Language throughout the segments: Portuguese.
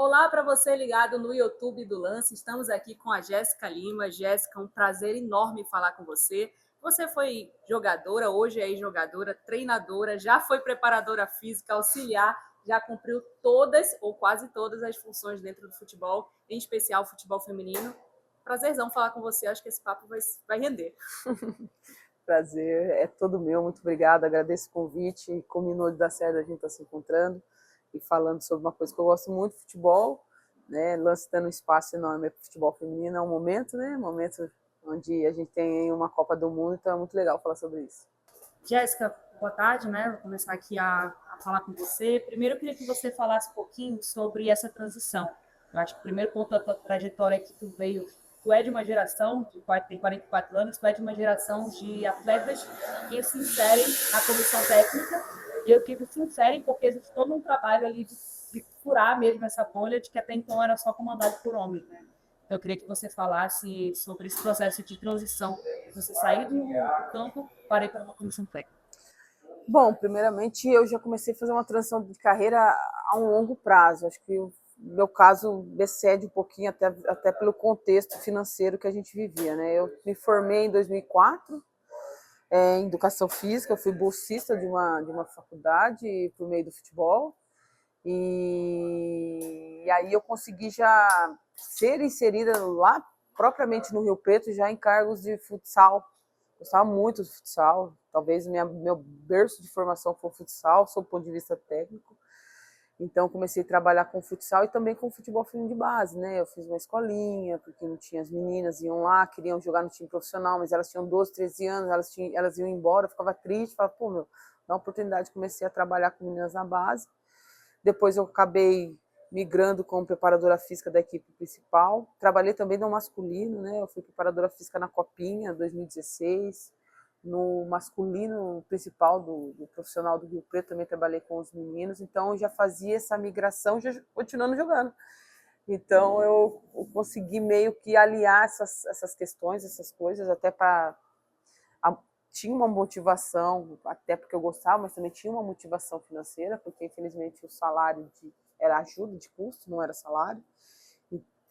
Olá para você ligado no YouTube do Lance. Estamos aqui com a Jéssica Lima. Jéssica, um prazer enorme falar com você. Você foi jogadora, hoje é ex-jogadora, treinadora, já foi preparadora física, auxiliar, já cumpriu todas ou quase todas as funções dentro do futebol, em especial o futebol feminino. Prazerzão falar com você, acho que esse papo vai render. Prazer é todo meu, muito obrigada, agradeço o convite, combinou de dar certo a gente estar se encontrando e falando sobre uma coisa que eu gosto muito, futebol, né, Lance dando um espaço enorme para o futebol feminino, é um momento, né, momento onde a gente tem uma Copa do Mundo, então é muito legal falar sobre isso. Jéssica, boa tarde, né? Vou começar aqui a falar com você. Primeiro, eu queria que você falasse um pouquinho sobre essa transição. Eu acho que o primeiro ponto da tua trajetória é que tu é de uma geração, tem 44 anos, tu é de uma geração de atletas que se inserem na comissão técnica, e eu digo se inserem porque existe todo um trabalho ali de furar mesmo essa bolha de que até então era só comandado por homens, né? Eu queria que você falasse sobre esse processo de transição. Você saiu do campo para ir para uma comissão técnica. Bom, primeiramente eu já comecei a fazer uma transição de carreira a um longo prazo, acho que o meu caso excede um pouquinho até pelo contexto financeiro que a gente vivia, né? Eu me formei em 2004, em educação física, eu fui bolsista de uma faculdade por meio do futebol, e aí eu consegui já ser inserida lá propriamente no Rio Preto, já em cargos de futsal. Gostava muito do futsal, talvez meu berço de formação foi o futsal, sob o ponto de vista técnico. Então comecei a trabalhar com futsal e também com futebol feminino de base, né? Eu fiz uma escolinha, porque não tinha, as meninas iam lá, queriam jogar no time profissional, mas elas tinham 12, 13 anos, elas iam embora, eu ficava triste, falava, pô, meu, dá uma oportunidade, comecei a trabalhar com meninas na base. Depois eu acabei migrando como preparadora física da equipe principal. Trabalhei também no masculino, né? Eu fui preparadora física na Copinha 2016. No masculino principal do profissional do Rio Preto também trabalhei com os meninos. Então eu já fazia essa migração, já continuando jogando. Então eu consegui meio que aliar essas questões, essas coisas, até para tinha uma motivação, até porque eu gostava, mas também tinha uma motivação financeira, porque infelizmente o salário era ajuda de custo, não era salário.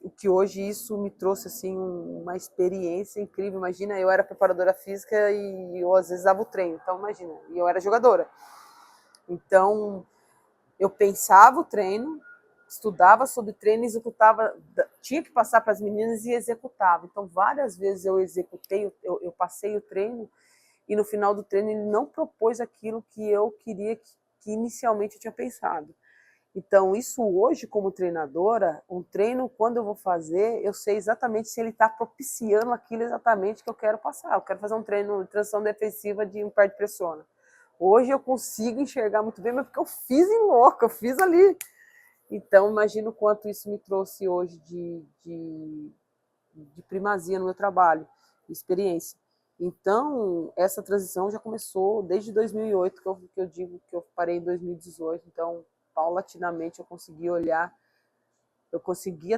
O que hoje isso me trouxe assim uma experiência incrível. Imagina, eu era preparadora física e eu às vezes dava o treino, então imagina, e eu era jogadora. Então eu pensava o treino, estudava sobre treino, executava, tinha que passar para as meninas e executava. Então várias vezes eu executei, eu passei o treino e no final do treino ele não propôs aquilo que eu queria, que inicialmente eu tinha pensado. Então, isso hoje, como treinadora, um treino, quando eu vou fazer, eu sei exatamente se ele está propiciando aquilo exatamente que eu quero passar. Eu quero fazer um treino de transição defensiva de um pé de pressiona. Hoje eu consigo enxergar muito bem, mas porque eu fiz em louca, eu fiz ali. Então, imagino o quanto isso me trouxe hoje de primazia no meu trabalho, de experiência. Então, essa transição já começou desde 2008, que eu digo que eu parei em 2018. Então, paulatinamente, eu conseguia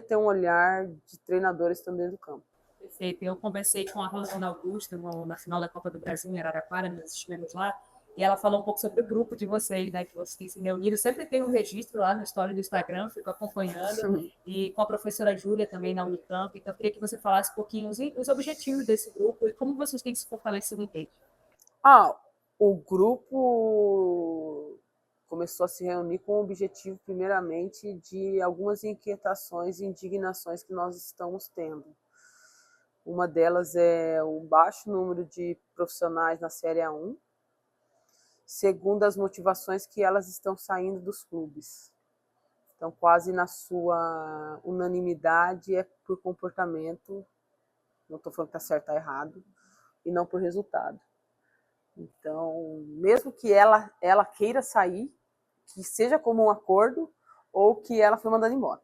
ter um olhar de treinador estando dentro do campo. Perfeito. Eu conversei com a Rosana Augusta na final da Copa do Brasil em Araraquara, nós estivemos lá, e ela falou um pouco sobre o grupo de vocês, né, que vocês se reuniram. Sempre tem um registro lá na história do Instagram, fico acompanhando, e com a professora Júlia também na Unicamp. Então, eu queria que você falasse um pouquinho os objetivos desse grupo e como vocês têm se fortalecido em rede. O grupo começou a se reunir com o objetivo, primeiramente, de algumas inquietações e indignações que nós estamos tendo. Uma delas é o baixo número de profissionais na Série A1, segundo as motivações que elas estão saindo dos clubes. Então, quase na sua unanimidade é por comportamento, não estou falando que está certo ou tá errado, e não por resultado. Então, mesmo que ela queira sair, que seja como um acordo, ou que ela foi mandada embora.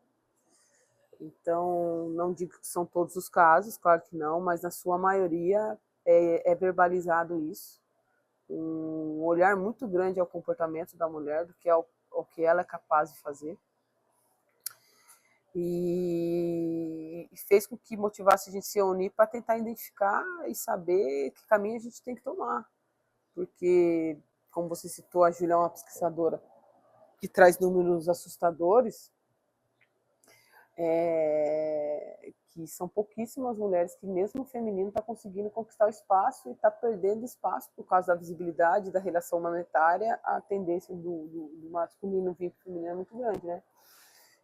Então, não digo que são todos os casos, claro que não, mas na sua maioria é verbalizado isso. Um olhar muito grande ao comportamento da mulher, do que ao que ela é capaz de fazer. E fez com que motivasse a gente se unir para tentar identificar e saber que caminho a gente tem que tomar. Porque, como você citou, a Júlia é uma pesquisadora que traz números assustadores, que são pouquíssimas mulheres que mesmo o feminino está conseguindo conquistar o espaço e está perdendo espaço por causa da visibilidade, da relação humanitária, a tendência do masculino vir para o feminino é muito grande, né?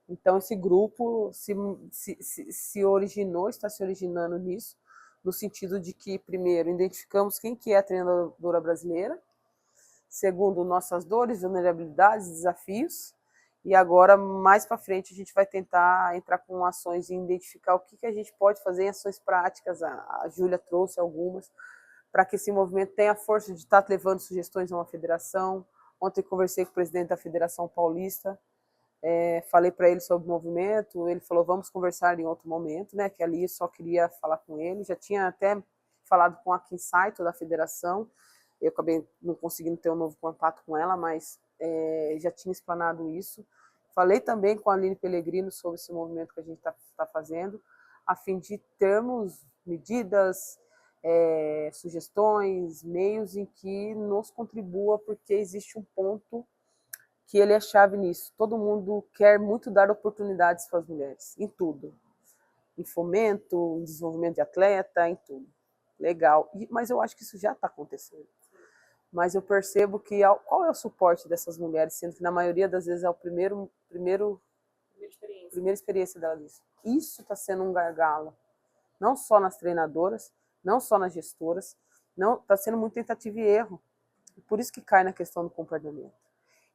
Então esse grupo se originou, está se originando nisso, no sentido de que, primeiro, identificamos quem que é a treinadora brasileira, segundo, nossas dores, vulnerabilidades, desafios, e agora, mais para frente, a gente vai tentar entrar com ações e identificar o que a gente pode fazer em ações práticas. A Júlia trouxe algumas, para que esse movimento tenha a força de estar levando sugestões a uma federação. Ontem conversei com o presidente da Federação Paulista, falei para ele sobre o movimento, ele falou, vamos conversar em outro momento, né? Que ali eu só queria falar com ele, já tinha até falado com a Kim Saito da federação, eu acabei não conseguindo ter um novo contato com ela, mas já tinha explanado isso. Falei também com a Aline Pellegrino sobre esse movimento que a gente está fazendo, a fim de termos medidas, sugestões, meios em que nos contribua, porque existe um ponto que ele é chave nisso. Todo mundo quer muito dar oportunidades para as mulheres, em tudo. Em fomento, em desenvolvimento de atleta, em tudo. Legal. Mas eu acho que isso já está acontecendo. Mas eu percebo que qual é o suporte dessas mulheres, sendo que na maioria das vezes é a primeira experiência dela disso. Isso está sendo um gargalo. Não só nas treinadoras, não só nas gestoras, não está sendo muito tentativa e erro. Por isso que cai na questão do comportamento.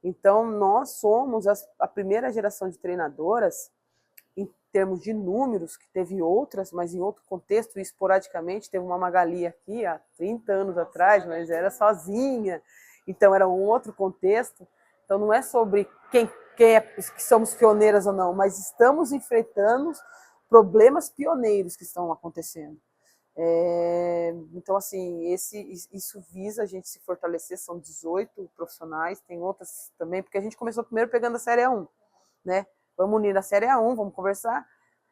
Então, nós somos a primeira geração de treinadoras, em termos de números, que teve outras, mas em outro contexto, e esporadicamente. Teve uma Magali aqui há 30 anos atrás, mas era sozinha, então era um outro contexto. Então, não é sobre que somos pioneiras ou não, mas estamos enfrentando problemas pioneiros que estão acontecendo. Então, assim, isso visa a gente se fortalecer. São 18 profissionais, tem outras também, porque a gente começou primeiro pegando a Série A1, né? Vamos unir a Série A1, vamos conversar,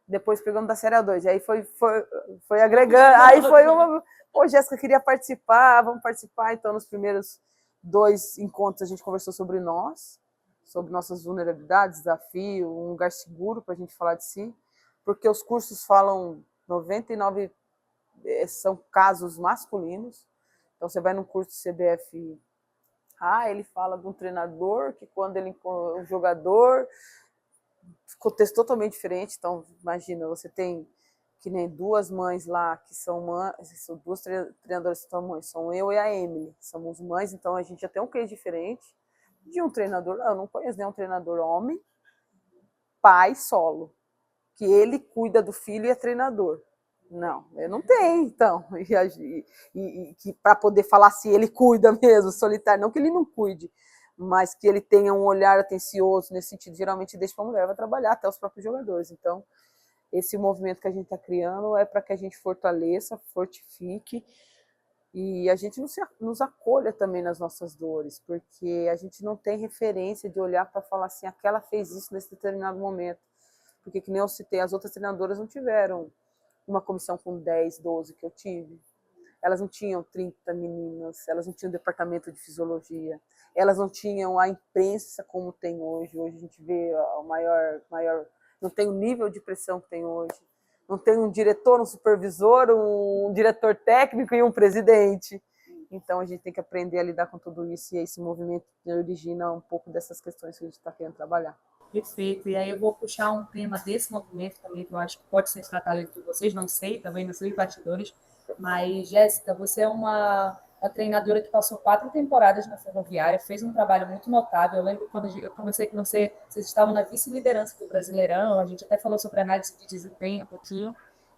depois pegamos da Série A2, aí foi agregando, aí foi uma... Pô, Jéssica queria participar, vamos participar. Então, nos primeiros 2 encontros, a gente conversou sobre nós, sobre nossas vulnerabilidades, desafio, um lugar seguro para a gente falar de si, porque os cursos falam 99% são casos masculinos. Então, você vai num curso de CBF, ele fala de um treinador que quando o jogador, contexto totalmente diferente. Então, imagina, você tem que nem 2 mães lá, que são 2 treinadoras que são mães, são eu e a Emily, somos mães, então a gente já tem um case diferente de um treinador. Eu não conheço nenhum treinador homem, pai solo, que ele cuida do filho e é treinador. Não, eu não tenho, então. E que para poder falar se ele cuida mesmo, solitário, não que ele não cuide, mas que ele tenha um olhar atencioso nesse sentido. Geralmente deixa para a mulher, vai trabalhar, até os próprios jogadores. Então, esse movimento que a gente está criando é para que a gente fortaleça, fortifique e a gente nos acolha também nas nossas dores, porque a gente não tem referência de olhar para falar assim, aquela fez isso nesse determinado momento. Porque, que nem eu citei, as outras treinadoras não tiveram uma comissão com 10, 12 que eu tive. Elas não tinham 30 meninas, elas não tinham departamento de fisiologia, elas não tinham a imprensa como tem hoje. Hoje a gente vê o maior, não tem o nível de pressão que tem hoje. Não tem um diretor, um supervisor, um diretor técnico e um presidente. Então a gente tem que aprender a lidar com tudo isso, e esse movimento origina um pouco dessas questões que a gente está querendo trabalhar. Perfeito. E aí eu vou puxar um tema desse movimento também, que eu acho que pode ser tratado entre vocês, não sei, também não sei bastidores, mas, Jéssica, você é uma treinadora que passou 4 temporadas na Ferroviária, fez um trabalho muito notável. Eu lembro quando eu comecei com vocês estavam na vice-liderança do Brasileirão, a gente até falou sobre análise de desempenho um pouquinho,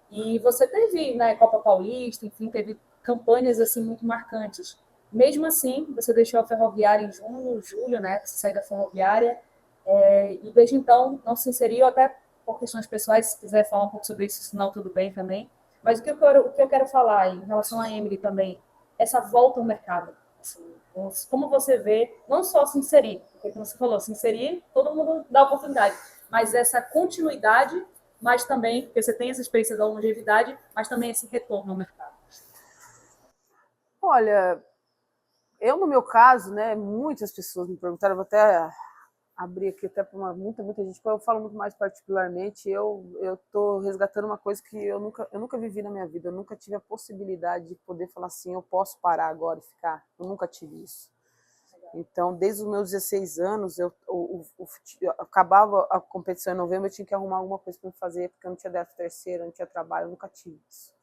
e você teve, né, Copa Paulista, enfim, teve campanhas assim muito marcantes. Mesmo assim, você deixou a Ferroviária em junho, julho, né, você saiu da Ferroviária, e desde então não se inseriu, até por questões pessoais. Se quiser falar um pouco sobre isso, senão tudo bem também. Mas o que eu quero falar em relação a Emily também, essa volta ao mercado. Assim, como você vê, não só se inserir, porque como você falou, se inserir, todo mundo dá oportunidade, mas essa continuidade, mas também, porque você tem essa experiência da longevidade, mas também esse retorno ao mercado. Olha, eu no meu caso, né, muitas pessoas me perguntaram, vou até abrir aqui até para muita gente, eu falo muito mais particularmente, eu tô resgatando uma coisa que eu nunca vivi na minha vida, eu nunca tive a possibilidade de poder falar assim, eu posso parar agora e ficar, eu nunca tive isso. Então, desde os meus 16 anos, acabava a competição em novembro, eu tinha que arrumar alguma coisa para me fazer, porque eu não tinha 13º, eu não tinha trabalho, eu nunca tive isso.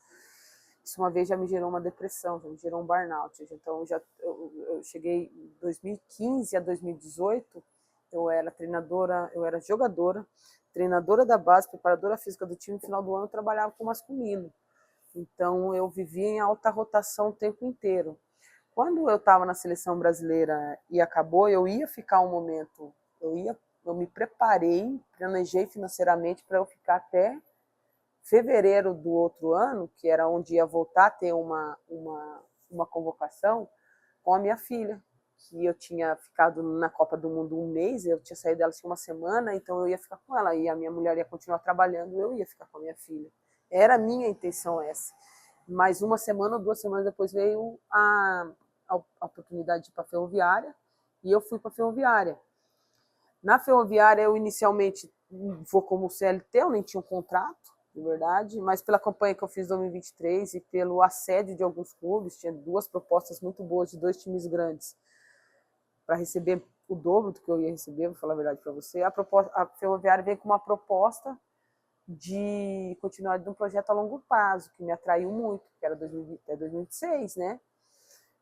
Isso uma vez já me gerou uma depressão, já me gerou um burnout. Então, eu cheguei em 2015 a 2018, eu era treinadora, eu era jogadora, treinadora da base, preparadora física do time, no final do ano eu trabalhava com masculino. Então, eu vivia em alta rotação o tempo inteiro. Quando eu estava na seleção brasileira e acabou, eu ia ficar um momento, eu me preparei, planejei financeiramente para eu ficar até fevereiro do outro ano, que era onde ia voltar a ter uma convocação, com a minha filha, que eu tinha ficado na Copa do Mundo um mês, eu tinha saído dela uma semana, então eu ia ficar com ela, e a minha mulher ia continuar trabalhando, eu ia ficar com a minha filha. Era a minha intenção essa. Mas uma semana ou 2 semanas depois veio a oportunidade de ir para a Ferroviária, e eu fui para a Ferroviária. Na Ferroviária, eu inicialmente vou como CLT, eu nem tinha um contrato, de verdade, mas pela campanha que eu fiz em 2023 e pelo assédio de alguns clubes, tinha 2 propostas muito boas de 2 times grandes para receber o dobro do que eu ia receber, vou falar a verdade para você. A Ferroviária veio com uma proposta de continuar de um projeto a longo prazo, que me atraiu muito, que era 2026, né?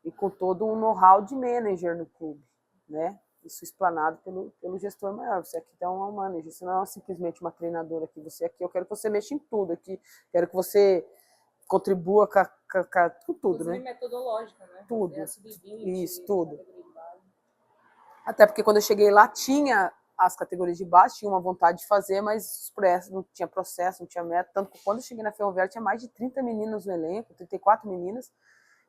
E com todo um know-how de manager no clube, né? Isso explanado pelo gestor maior. Você aqui é um manager, você não é simplesmente uma treinadora aqui. Você aqui, eu quero que você mexa em tudo aqui, quero que você contribua com tudo, né? Metodológica, né? Tudo. Isso, tudo. Até porque quando eu cheguei lá tinha as categorias de base, tinha uma vontade de fazer, mas não tinha processo, não tinha meta. Tanto que quando eu cheguei na Ferroviária tinha mais de 30 meninas no elenco, 34 meninas,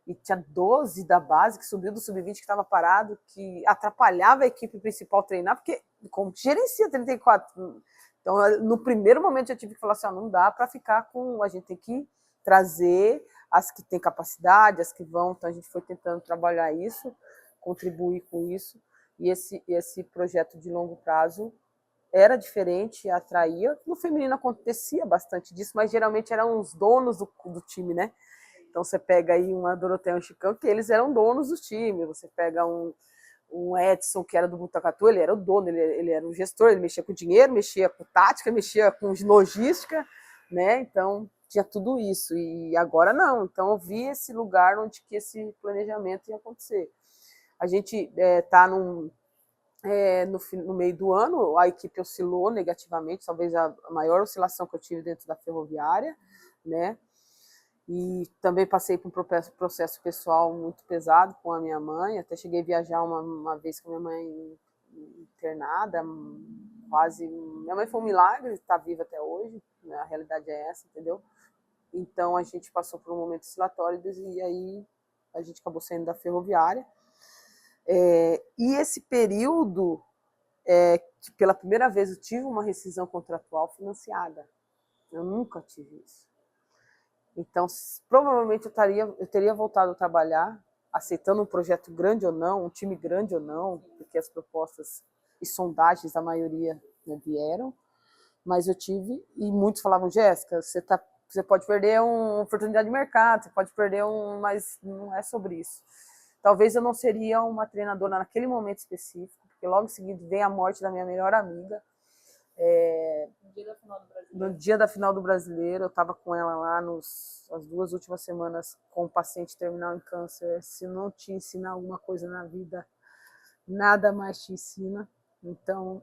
e tinha 12 da base que subiu do sub-20 que estava parado, que atrapalhava a equipe principal treinar, porque como gerencia 34? Então, no primeiro momento eu tive que falar assim, não dá para ficar com, a gente tem que trazer as que têm capacidade, as que vão, então a gente foi tentando trabalhar isso, contribuir com isso, e esse projeto de longo prazo era diferente, atraía. No feminino acontecia bastante disso, mas geralmente eram os donos do time, né? Então você pega aí uma Doroteia e um Chicão, que eles eram donos do time. Você pega um Edson, que era do Botucatu, ele era o dono, ele era o gestor, ele mexia com dinheiro, mexia com tática, mexia com logística, né? Então tinha tudo isso. E agora não. Então eu vi esse lugar onde que esse planejamento ia acontecer. A gente está no meio do ano, a equipe oscilou negativamente, talvez a maior oscilação que eu tive dentro da Ferroviária, né? E também passei por um processo pessoal muito pesado com a minha mãe, até cheguei a viajar uma vez com a minha mãe internada, quase... Minha mãe foi um milagre, está viva até hoje, né? A realidade é essa, entendeu? Então a gente passou por um momento oscilatório e aí a gente acabou saindo da Ferroviária. E esse período, que pela primeira vez eu tive uma rescisão contratual financiada. Eu nunca tive isso. Então, provavelmente eu teria voltado a trabalhar, aceitando um projeto grande ou não, um time grande ou não, porque as propostas e sondagens, a maioria, né, vieram, mas eu tive, e muitos falavam, Jéssica, você pode perder uma oportunidade de mercado, você pode perder mas não é sobre isso. Talvez eu não seria uma treinadora naquele momento específico, porque logo em seguida vem a morte da minha melhor amiga. No dia da final do Brasileiro, eu estava com ela lá as 2 últimas semanas com um paciente terminal em câncer. Se não te ensina alguma coisa na vida, nada mais te ensina. Então,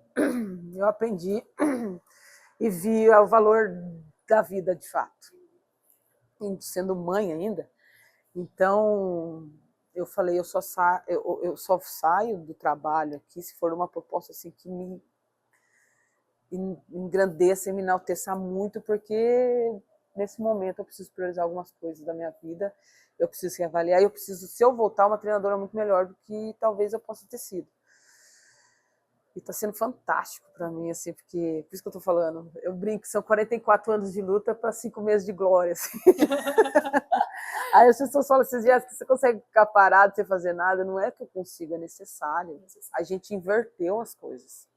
eu aprendi e vi o valor da vida de fato. E sendo mãe ainda, então eu falei, eu só saio do trabalho aqui se for uma proposta assim que me engrandeça e me enalteça muito, porque nesse momento eu preciso priorizar algumas coisas da minha vida, eu preciso reavaliar, eu preciso, se eu voltar, uma treinadora muito melhor do que talvez eu possa ter sido. E está sendo fantástico para mim, assim, porque, por isso que eu estou falando, eu brinco, são 44 anos de luta para 5 meses de glória, assim. Aí as pessoas falam assim, você consegue ficar parado sem fazer nada? Não é que eu consigo, é necessário. A gente inverteu as coisas.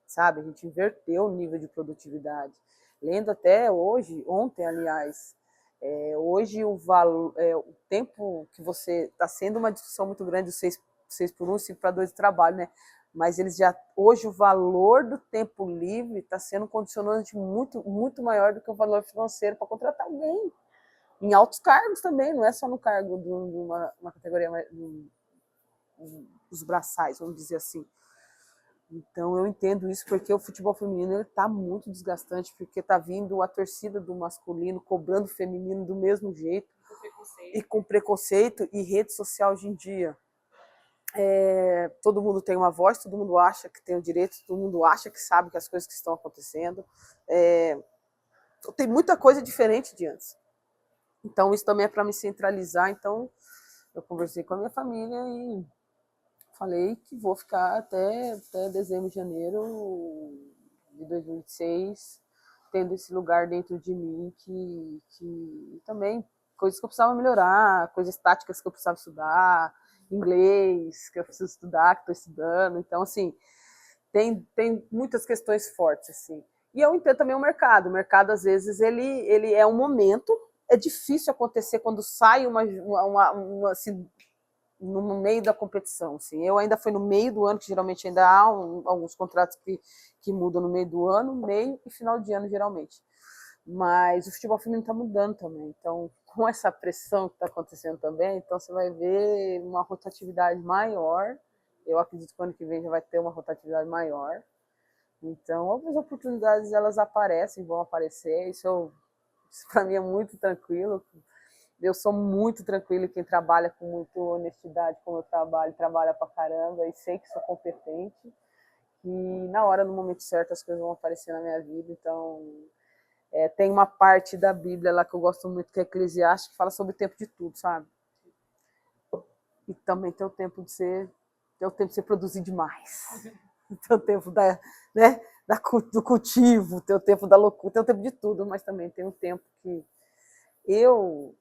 sabe? A gente inverteu o nível de produtividade. Lendo até hoje, ontem, aliás, hoje o tempo que você... Está sendo uma discussão muito grande, o 6 por 1, 5 para 2 de trabalho, né? Mas hoje o valor do tempo livre está sendo um condicionante muito, muito maior do que o valor financeiro para contratar alguém. Em altos cargos também, não é só no cargo de uma categoria, os braçais, vamos dizer assim. Então eu entendo isso porque o futebol feminino está muito desgastante, porque está vindo a torcida do masculino cobrando o feminino do mesmo jeito e com preconceito e rede social hoje em dia. Todo mundo tem uma voz, todo mundo acha que tem o direito, todo mundo acha que sabe que as coisas que estão acontecendo. Tem muita coisa diferente de antes. Então isso também é para me centralizar. Então eu conversei com a minha família e falei que vou ficar até dezembro, janeiro de 2026, tendo esse lugar dentro de mim que também, coisas que eu precisava melhorar, coisas táticas que eu precisava estudar, inglês que eu preciso estudar, que estou estudando. Então, assim, tem muitas questões fortes, assim. E eu entendo também o mercado. O mercado, às vezes, ele é um momento, é difícil acontecer quando sai assim, no meio da competição, assim. Eu ainda fui no meio do ano, que geralmente ainda há alguns contratos que mudam no meio do ano, meio e final de ano, geralmente. Mas o futebol feminino está mudando também. Então, com essa pressão que está acontecendo também, então você vai ver uma rotatividade maior. Eu acredito que o ano que vem já vai ter uma rotatividade maior. Então, outras oportunidades, elas aparecem, vão aparecer. Isso para mim é muito tranquilo. Eu sou muito tranquila, quem trabalha com muita honestidade, como eu trabalho, trabalha pra caramba e sei que sou competente. E na hora, no momento certo, as coisas vão aparecer na minha vida. Então, tem uma parte da Bíblia lá que eu gosto muito, que é Eclesiastes, que fala sobre o tempo de tudo, sabe? E também tem o tempo de você produzir demais. Tem o tempo do cultivo, tem o tempo da loucura, tem o tempo de tudo, mas também tem um tempo que eu,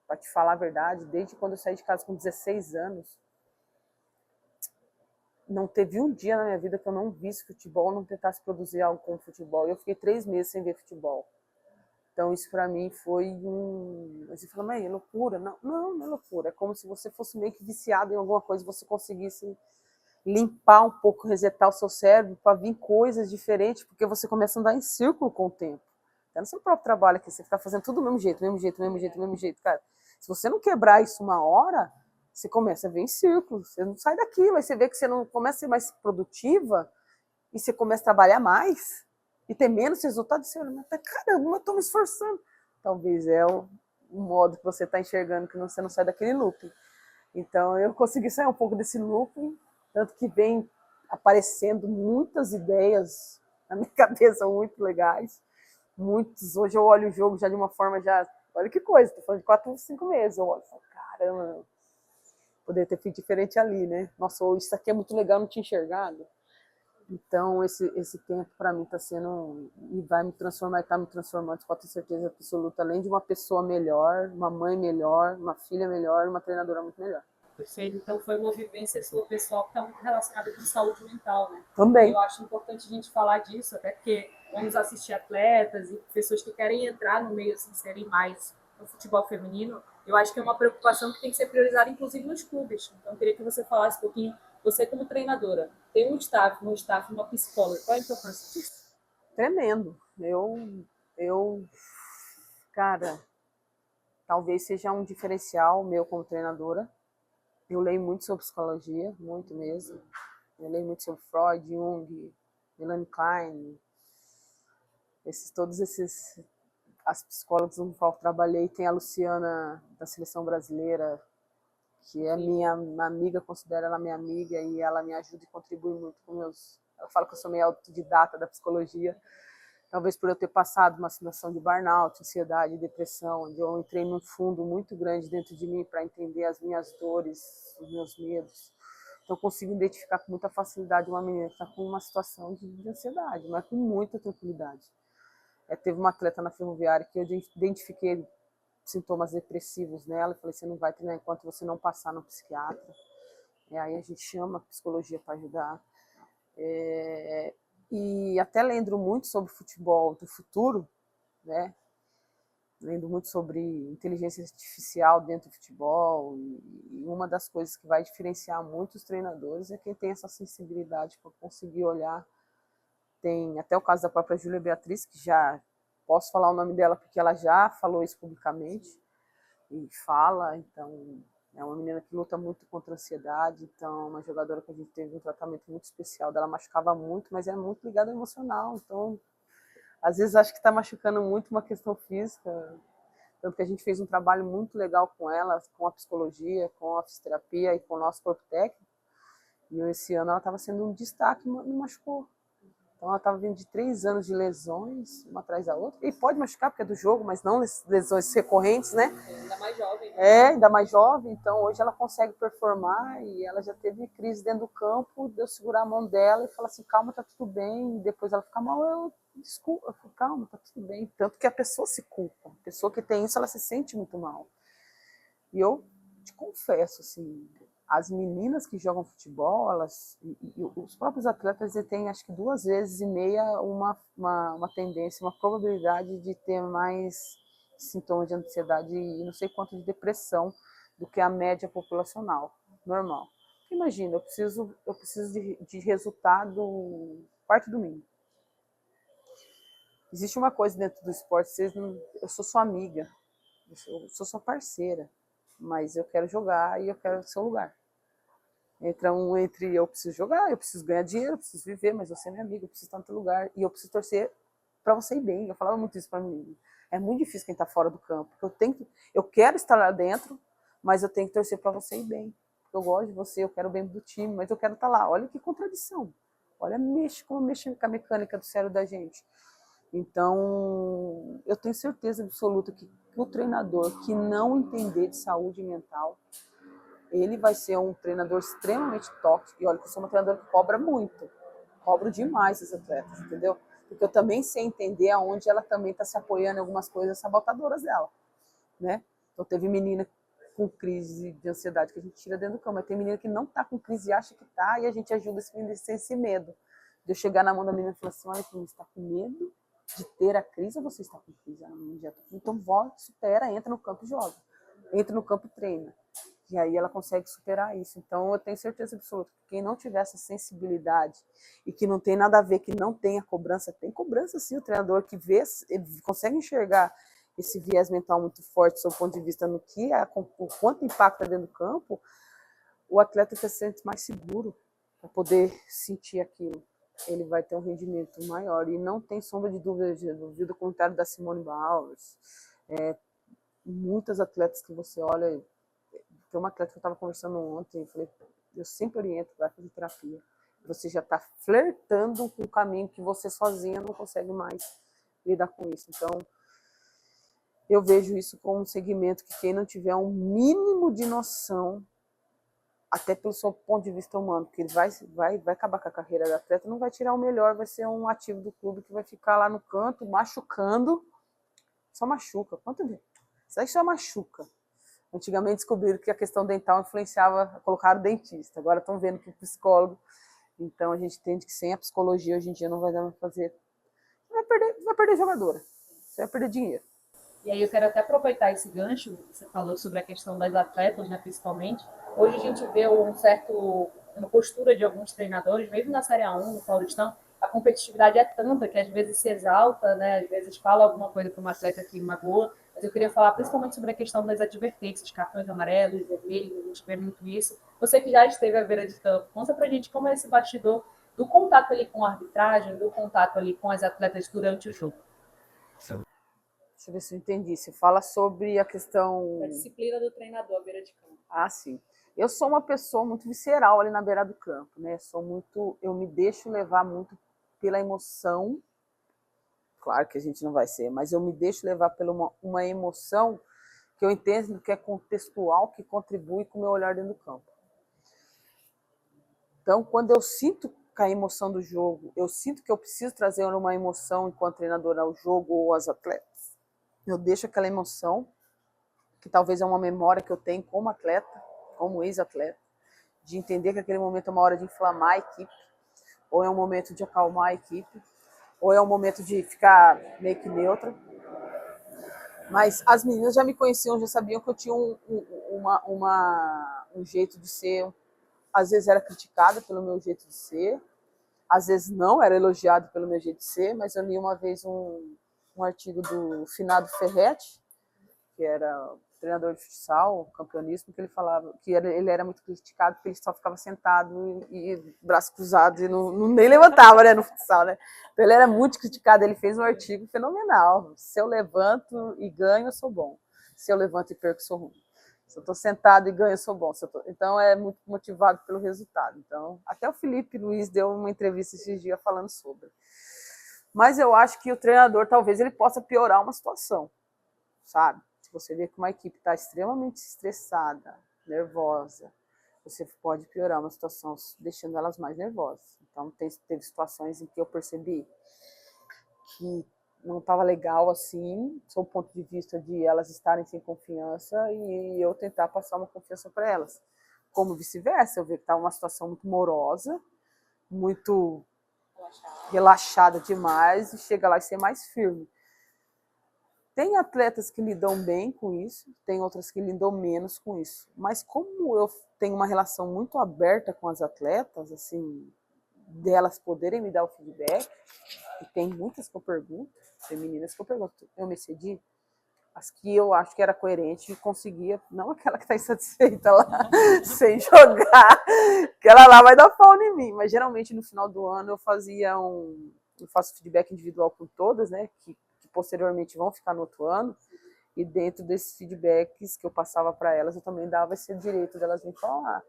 para te falar a verdade, desde quando eu saí de casa com 16 anos, não teve um dia na minha vida que eu não visse futebol, não tentasse produzir algo com futebol. Eu fiquei 3 meses sem ver futebol. Então isso para mim foi Você fala, mas é loucura? Não é loucura. É como se você fosse meio que viciado em alguma coisa, você conseguisse limpar um pouco, resetar o seu cérebro para vir coisas diferentes, porque você começa a andar em círculo com o tempo. Até no seu próprio trabalho aqui, você fica fazendo tudo do mesmo jeito, cara. Se você não quebrar isso uma hora, você começa a ver em círculo, você não sai daquilo, aí você vê que você não começa a ser mais produtiva e você começa a trabalhar mais e ter menos resultado, você olha, mas caramba, eu estou me esforçando. Talvez é o modo que você está enxergando que você não sai daquele looping. Então eu consegui sair um pouco desse looping, tanto que vem aparecendo muitas ideias na minha cabeça muito legais. Hoje eu olho o jogo já de uma forma olha que coisa, tô falando de 4 ou 5 meses, eu olho e falo, caramba, poderia ter feito diferente ali, né? Nossa, isso aqui é muito legal, não tinha enxergado. Então esse tempo para mim está sendo e vai me transformar, está me transformando, com certeza absoluta, além de uma pessoa melhor, uma mãe melhor, uma filha melhor, uma treinadora muito melhor. Perfeito. Então foi uma vivência sua pessoal que está muito relacionada com saúde mental, né? Também. Eu acho importante a gente falar disso, até porque vamos assistir atletas e pessoas que querem entrar no meio, assim, serem mais no futebol feminino. Eu acho que é uma preocupação que tem que ser priorizada, inclusive nos clubes. Então eu queria que você falasse um pouquinho, você como treinadora, tem um staff, uma psicóloga, qual é a importância disso? Tremendo. Cara, talvez seja um diferencial meu como treinadora. Eu leio muito sobre psicologia, muito mesmo. Eu leio muito sobre Freud, Jung, Melanie Klein, todos esses as psicólogas com qual eu trabalhei. Tem a Luciana da Seleção Brasileira, que é minha amiga, considero ela minha amiga, e ela me ajuda e contribui muito com meus... Ela fala que eu sou meio autodidata da psicologia, talvez por eu ter passado uma situação de burnout, ansiedade, depressão, onde eu entrei num fundo muito grande dentro de mim para entender as minhas dores, os meus medos. Então eu consigo identificar com muita facilidade uma menina que está com uma situação de ansiedade, mas com muita tranquilidade. Teve uma atleta na Ferroviária que eu identifiquei sintomas depressivos nela e falei, você não vai treinar enquanto você não passar no psiquiatra. Aí a gente chama a psicologia para ajudar. E até lendo muito sobre futebol do futuro, né? Lendo muito sobre inteligência artificial dentro do futebol, e uma das coisas que vai diferenciar muitos treinadores é quem tem essa sensibilidade para conseguir olhar. Tem até o caso da própria Júlia Beatriz, que já posso falar o nome dela porque ela já falou isso publicamente e fala, então é uma menina que luta muito contra a ansiedade, então é uma jogadora que a gente teve um tratamento muito especial, dela machucava muito, mas é muito ligada ao emocional, então às vezes acho que está machucando muito uma questão física, tanto que a gente fez um trabalho muito legal com ela, com a psicologia, com a fisioterapia e com o nosso corpo técnico, e esse ano ela estava sendo um destaque e não machucou. Então ela estava vindo de 3 anos de lesões, uma atrás da outra. E pode machucar porque é do jogo, mas não lesões recorrentes, né? Ainda mais jovem. Ainda mais jovem. Então hoje ela consegue performar e ela já teve crise dentro do campo, de eu segurar a mão dela e falar assim, calma, tá tudo bem. E depois ela fica mal, desculpa, eu falo, calma, tá tudo bem. Tanto que a pessoa se culpa. A pessoa que tem isso, ela se sente muito mal. E eu te confesso, assim, as meninas que jogam futebol, e os próprios atletas têm acho que 2,5 vezes uma tendência, uma probabilidade de ter mais sintomas de ansiedade e não sei quanto de depressão do que a média populacional normal. Imagina, eu preciso de resultado quarto domingo. Existe uma coisa dentro do esporte, eu sou sua amiga, eu sou sua parceira, mas eu quero jogar e eu quero o seu lugar. Entre eu preciso jogar, eu preciso ganhar dinheiro, eu preciso viver, mas você é minha amiga, eu preciso estar no teu lugar e eu preciso torcer para você ir bem. Eu falava muito isso para mim. É muito difícil quem está fora do campo, porque eu quero estar lá dentro, mas eu tenho que torcer para você ir bem. Porque eu gosto de você, eu quero o bem do time, mas eu quero estar lá. Olha que contradição. Olha, como mexe com a mecânica do cérebro da gente. Então, eu tenho certeza absoluta que o treinador que não entender de saúde mental, ele vai ser um treinador extremamente tóxico. E olha que eu sou uma treinadora que cobra muito. Cobro demais os atletas, entendeu? Porque eu também sei entender aonde ela também está se apoiando em algumas coisas sabotadoras dela, né? Então teve menina com crise de ansiedade que a gente tira dentro do campo, mas tem menina que não está com crise e acha que está, e a gente ajuda a vencer esse medo. De eu chegar na mão da menina e falar assim, olha, você está com medo de ter a crise ou você está com crise? Então volta, supera, entra no campo e joga. Entra no campo e treina. E aí ela consegue superar isso. Então eu tenho certeza absoluta que quem não tiver essa sensibilidade e que não tem nada a ver, que não tem a cobrança, tem cobrança sim, o treinador que vê, consegue enxergar esse viés mental muito forte, do ponto de vista no que o quanto impacta dentro do campo, o atleta se sente mais seguro para poder sentir aquilo. Ele vai ter um rendimento maior. E não tem sombra de dúvida, do documentário da Simone Biles. Muitas atletas que você olha. Tem uma atleta que eu estava conversando ontem, eu falei, eu sempre oriento, vai fazer terapia. Você já está flertando com o caminho que você sozinha não consegue mais lidar com isso. Então, eu vejo isso como um segmento que quem não tiver um mínimo de noção, até pelo seu ponto de vista humano, porque ele vai acabar com a carreira do atleta, não vai tirar o melhor, vai ser um ativo do clube que vai ficar lá no canto, machucando, só machuca. Quanto de... Isso aí só machuca. Antigamente descobriram que a questão dental influenciava, colocaram dentista, agora estão vendo que o psicólogo, então a gente entende que sem a psicologia hoje em dia não vai dar mais fazer, vai perder jogadora, você vai perder dinheiro. E aí eu quero até aproveitar esse gancho, você falou sobre a questão das atletas, né, principalmente. Hoje a gente vê uma postura de alguns treinadores, mesmo na Série A1, no Paulistão, a competitividade é tanta que às vezes se exalta, né, às vezes fala alguma coisa para um atleta que magoa, mas eu queria falar principalmente sobre a questão das advertências, cartões amarelos, vermelhos, a gente vê muito isso. Você que já esteve à beira de campo, conta pra gente como é esse bastidor do contato ali com a arbitragem, do contato ali com as atletas durante o jogo. Deixa eu ver se eu entendi. Você fala sobre a questão... A disciplina do treinador à beira de campo. Ah, sim. Eu sou uma pessoa muito visceral ali na beira do campo, né? Eu me deixo levar muito pela emoção. Claro que a gente não vai ser, mas eu me deixo levar pela uma emoção que eu entendo que é contextual, que contribui com o meu olhar dentro do campo. Então, quando eu sinto a emoção do jogo, eu sinto que eu preciso trazer uma emoção enquanto treinadora ao jogo ou aos atletas, eu deixo aquela emoção, que talvez é uma memória que eu tenho como atleta, como ex-atleta, de entender que aquele momento é uma hora de inflamar a equipe, ou é um momento de acalmar a equipe, ou é um momento de ficar meio que neutra. Mas as meninas já me conheciam, já sabiam que eu tinha um jeito de ser. Às vezes era criticada pelo meu jeito de ser, às vezes não, era elogiado pelo meu jeito de ser, mas eu li uma vez um artigo do finado Ferretti, que era treinador de futsal, campeonismo, que ele falava que ele era muito criticado porque ele só ficava sentado e braço cruzado e nem levantava, né, no futsal, né? Então ele era muito criticado, ele fez um artigo fenomenal. Se eu levanto e ganho, eu sou bom. Se eu levanto e perco, eu sou ruim. Se eu estou sentado e ganho, eu sou bom. Então é muito motivado pelo resultado. Então, até o Felipe Luiz deu uma entrevista esses dias falando sobre. Mas eu acho que o treinador, talvez, ele possa piorar uma situação, sabe? Se você vê que uma equipe está extremamente estressada, nervosa, você pode piorar uma situação deixando elas mais nervosas. Então, teve situações em que eu percebi que não estava legal assim, sob o ponto de vista de elas estarem sem confiança e eu tentar passar uma confiança para elas. Como vice-versa, eu vi que estava uma situação muito morosa, muito relaxada demais e chega lá e ser mais firme. Tem atletas que lidam bem com isso, tem outras que lidam menos com isso. Mas como eu tenho uma relação muito aberta com as atletas, assim, delas poderem me dar o feedback, e tem muitas que eu pergunto, tem meninas que eu pergunto, eu me excedi? As que eu acho que era coerente e conseguia, não aquela que está insatisfeita lá, sem jogar, que ela lá vai dar pau em mim. Mas geralmente no final do ano eu faço feedback individual com todas, né, que posteriormente vão ficar no outro ano, e dentro desses feedbacks que eu passava para elas, eu também dava esse direito delas me falar.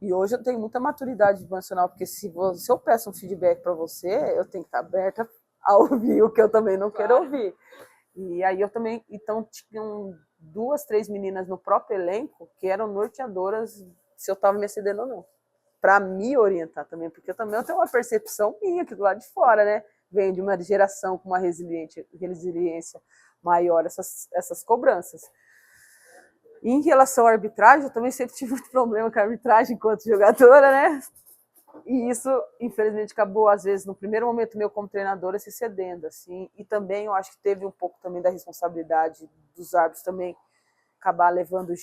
E hoje eu tenho muita maturidade emocional, porque se eu peço um feedback para você, eu tenho que estar aberta a ouvir o que eu também não quero ouvir. E aí eu também, então tinham 2, 3 meninas no próprio elenco que eram norteadoras se eu estava me excedendo ou não, para me orientar também, porque eu também tenho uma percepção minha aqui do lado de fora, né? Venho de uma geração com uma resiliência maior, essas cobranças. Em relação à arbitragem, eu também sempre tive muito problema com a arbitragem enquanto jogadora, né? E isso, infelizmente, acabou, às vezes, no primeiro momento meu como treinadora, se cedendo, assim. E também, eu acho que teve um pouco também da responsabilidade dos árbitros também acabar levando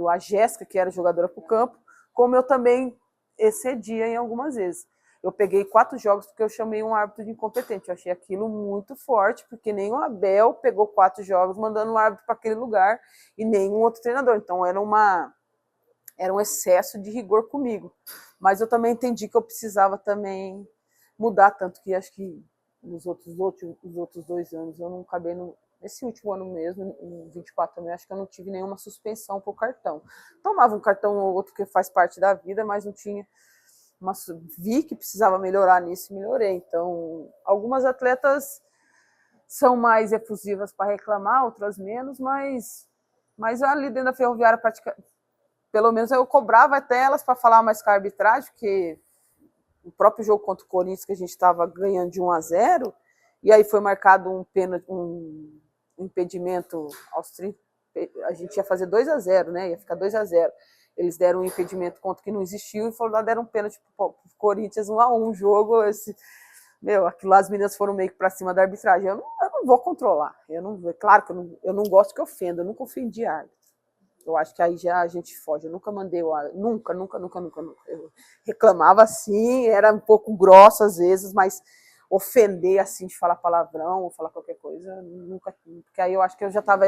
a Jéssica, que era jogadora, para o campo, como eu também excedia em algumas vezes. Eu peguei 4 jogos porque eu chamei um árbitro de incompetente. Eu achei aquilo muito forte, porque nem o Abel pegou 4 jogos mandando um árbitro para aquele lugar e nenhum outro treinador. Então era um excesso de rigor comigo. Mas eu também entendi que eu precisava também mudar, tanto que acho que os outros 2 anos eu não acabei nesse último ano mesmo, em 24 também, acho que eu não tive nenhuma suspensão por cartão. Tomava um cartão ou outro que faz parte da vida, mas não tinha vi que precisava melhorar nisso e melhorei. Então, algumas atletas são mais efusivas para reclamar, outras menos, mas ali dentro da Ferroviária, pelo menos eu cobrava até elas para falar mais com a arbitragem, porque o próprio jogo contra o Corinthians, que a gente estava ganhando de 1-0, e aí foi marcado um impedimento aos 30, a gente ia fazer 2-0, né? Ia ficar 2-0. Eles deram um impedimento contra que não existiu e foram lá, deram um pênalti pro Corinthians 1-1 jogo. Aquilo lá, as meninas foram meio que para cima da arbitragem. Eu não vou controlar. Claro que eu não gosto que ofenda, eu nunca ofendi árbitro. Eu acho que aí já a gente foge. Eu nunca mandei o árbitro. Nunca. Eu reclamava assim, era um pouco grossa às vezes, mas ofender assim, de falar palavrão ou falar qualquer coisa, nunca. Porque aí eu acho que eu já estava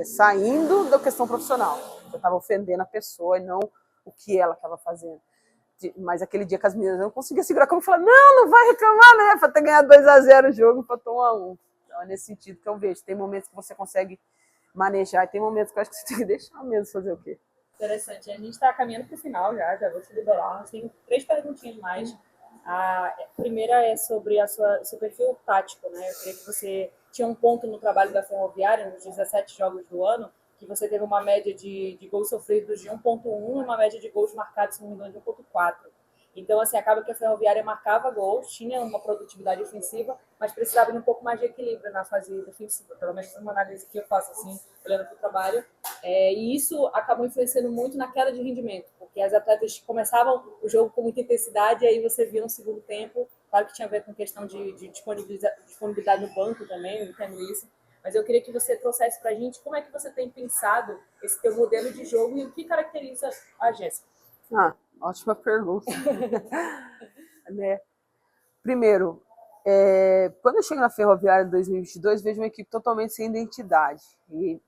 saindo da questão profissional. Eu estava ofendendo a pessoa e não o que ela estava fazendo. Mas aquele dia que as meninas não conseguiam segurar, como eu falei, não vai reclamar, né? Para ter ganhado 2-0 o jogo, para tomar 1. Então é nesse sentido que eu vejo. Tem momentos que você consegue manejar, e tem momentos que eu acho que você tem que deixar mesmo fazer o quê. Interessante. A gente está caminhando para o final já vou te liberar. Tenho 3 perguntinhas mais. A primeira é sobre seu perfil tático, né? Eu queria que você tinha um ponto no trabalho da Ferroviária, nos 17 jogos do ano, que você teve uma média de gols sofridos de 1,1 e uma média de gols marcados, se não me engano, de 1,4. Então, assim, acaba que a Ferroviária marcava gols, tinha uma produtividade ofensiva, mas precisava de um pouco mais de equilíbrio na fase defensiva, pelo menos uma análise que eu faço, assim, olhando para o trabalho. E isso acabou influenciando muito na queda de rendimento, porque as atletas começavam o jogo com muita intensidade e aí você via no segundo tempo, claro que tinha a ver com questão de disponibilidade no banco também, eu entendo isso, mas eu queria que você trouxesse para a gente como é que você tem pensado esse teu modelo de jogo e o que caracteriza a Jéssica. Ótima pergunta. Né? Primeiro, quando eu chego na Ferroviária em 2022, vejo uma equipe totalmente sem identidade. E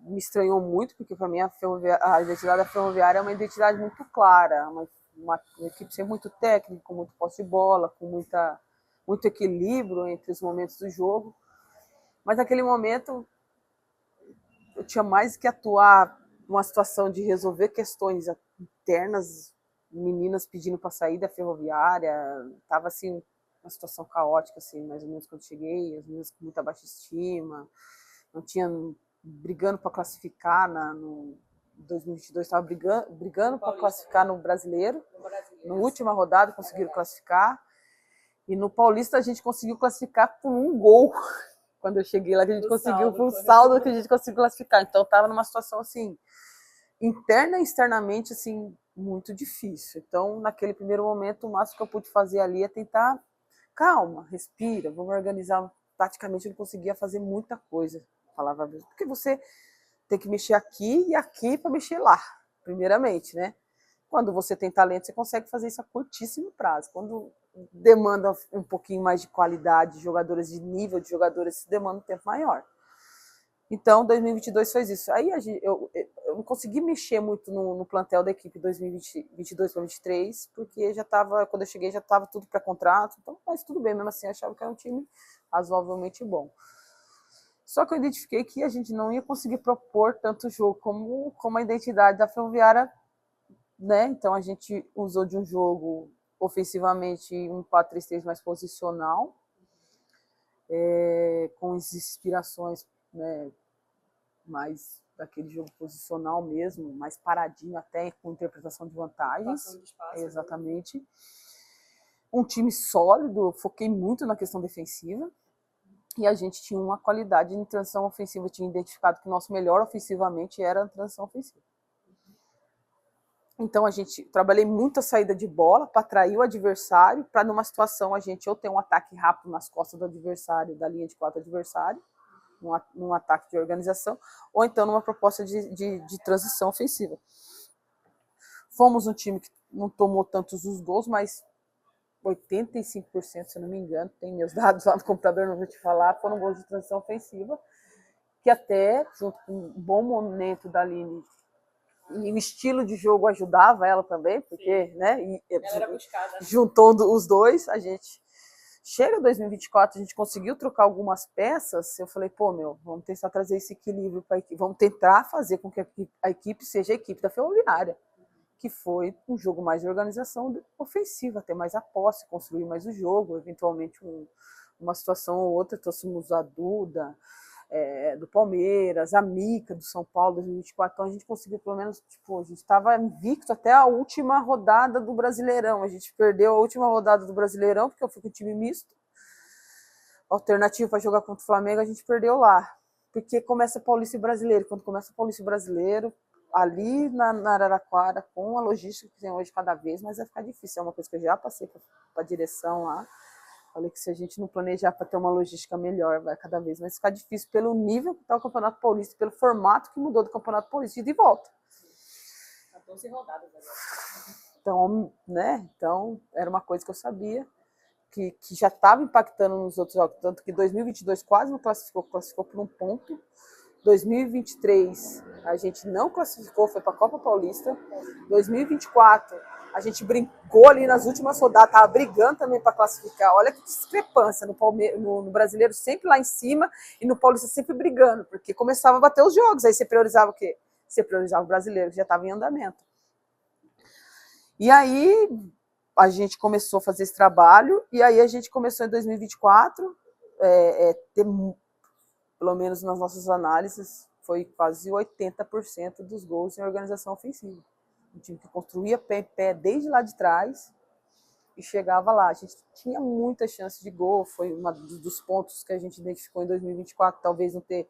me estranhou muito, porque para mim a identidade da Ferroviária é uma identidade muito clara, uma equipe sempre muito técnica, com muito posse de bola, com muito equilíbrio entre os momentos do jogo. Mas naquele momento eu tinha mais que atuar numa situação de resolver questões internas, meninas pedindo para sair da Ferroviária, estava assim uma situação caótica, assim, mais ou menos quando cheguei, as meninas com muita baixa estima, não tinham brigando para classificar no 2022, estava brigando para classificar no Brasileiro. Na última rodada conseguiram classificar, e no Paulista a gente conseguiu classificar por um gol. Quando eu cheguei lá, que a gente conseguiu, foi o saldo que a gente conseguiu classificar. Então, estava numa situação, assim, interna e externamente, assim, muito difícil. Então, naquele primeiro momento, o máximo que eu pude fazer ali é tentar, calma, respira, vamos organizar. Taticamente, eu não conseguia fazer muita coisa, falava, porque você tem que mexer aqui e aqui para mexer lá, primeiramente, né? Quando você tem talento, você consegue fazer isso a curtíssimo prazo. Quando demanda um pouquinho mais de qualidade, jogadores de nível de jogadores, se demanda um tempo maior. Então, 2022 fez isso. Aí eu não consegui mexer muito no plantel da equipe 2022 para 2023, porque já estava, quando eu cheguei, já estava tudo para contrato. Então, mas tudo bem, mesmo assim, achava que era um time razoavelmente bom. Só que eu identifiquei que a gente não ia conseguir propor tanto jogo como a identidade da Ferroviária, né? Então, a gente usou de um jogo ofensivamente um 4-3-3 mais posicional, com as inspirações, né, mais daquele jogo posicional mesmo, mais paradinho até, com interpretação de vantagens. Exatamente. Né? Um time sólido, foquei muito na questão defensiva, e a gente tinha uma qualidade em transição ofensiva, eu tinha identificado que o nosso melhor ofensivamente era a transição ofensiva. Então, trabalhei muito a saída de bola para atrair o adversário, para numa situação a gente ou ter um ataque rápido nas costas do adversário, da linha de 4 adversário, num ataque de organização, ou então numa proposta de transição ofensiva. Fomos um time que não tomou tantos os gols, mas 85%, se eu não me engano, tem meus dados lá no computador, não vou te falar, foram gols de transição ofensiva, que até, junto com um bom momento da Aline, e o estilo de jogo ajudava ela também, porque, sim, né, ela era buscada, juntou os dois, a gente chega 2024, a gente conseguiu trocar algumas peças, eu falei, vamos tentar trazer esse equilíbrio para a equipe, vamos tentar fazer com que a equipe seja a equipe da Ferroviária, que foi um jogo mais de organização ofensiva, ter mais a posse, construir mais o jogo, eventualmente uma situação ou outra, trouxemos a Duda, do Palmeiras, a Mica do São Paulo 2024, então a gente conseguiu pelo menos, a gente estava invicto até a última rodada do Brasileirão, a gente perdeu a última rodada do Brasileirão, porque eu fui com o time misto, alternativo para jogar contra o Flamengo, a gente perdeu lá, porque começa Paulista e Brasileiro, quando começa Paulista e Brasileiro, ali na Araraquara, com a logística que tem hoje cada vez, mas vai ficar difícil, é uma coisa que eu já passei para a direção lá, falei que se a gente não planejar para ter uma logística melhor, vai cada vez mais ficar difícil pelo nível que está o Campeonato Paulista, pelo formato que mudou do Campeonato Paulista e de volta. 14 rodadas agora. Então, né? Então, era uma coisa que eu sabia, que já estava impactando nos outros jogos, tanto que 2022 quase não classificou por um ponto. 2023 a gente não classificou, foi para a Copa Paulista. 2024 a gente brincou ali nas últimas rodadas, estava brigando também para classificar. Olha que discrepância, no Brasileiro sempre lá em cima e no Paulista sempre brigando, porque começava a bater os jogos, aí você priorizava o quê? Você priorizava o Brasileiro, que já estava em andamento. E aí a gente começou a fazer esse trabalho, e aí a gente começou em 2024 ter, pelo menos nas nossas análises, foi quase 80% dos gols em organização ofensiva. Um time que construía pé em pé desde lá de trás e chegava lá. A gente tinha muita chance de gol, foi um dos pontos que a gente identificou em 2024, talvez não ter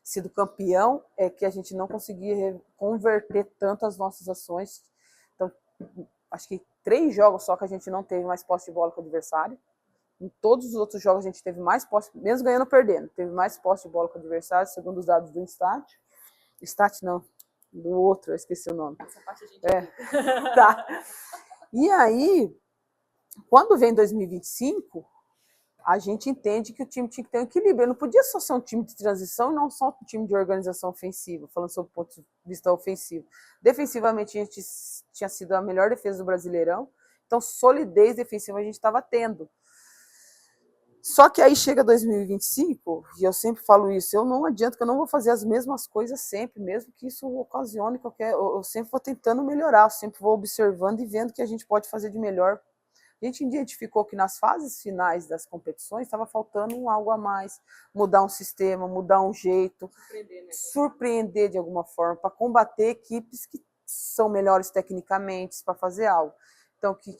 sido campeão, é que a gente não conseguia converter tanto as nossas ações. Então, acho que 3 jogos só que a gente não teve mais posse de bola com o adversário. Em todos os outros jogos a gente teve mais posse, mesmo ganhando ou perdendo, teve mais posse de bola com o adversário, segundo os dados do Stat. Stat não, do outro, eu esqueci o nome. Essa parte a gente tá. E aí, quando vem 2025, a gente entende que o time tinha que ter um equilíbrio. Ele não podia só ser um time de transição e não só um time de organização ofensiva, falando sobre o ponto de vista ofensivo. Defensivamente, a gente tinha sido a melhor defesa do Brasileirão, então solidez defensiva a gente estava tendo. Só que aí chega 2025, e eu sempre falo isso, eu não adianta que eu não vou fazer as mesmas coisas sempre, mesmo que isso ocasione eu sempre vou tentando melhorar, eu sempre vou observando e vendo o que a gente pode fazer de melhor. A gente identificou que nas fases finais das competições estava faltando algo a mais, mudar um sistema, mudar um jeito, surpreender de alguma forma, para combater equipes que são melhores tecnicamente, para fazer algo. Então, o que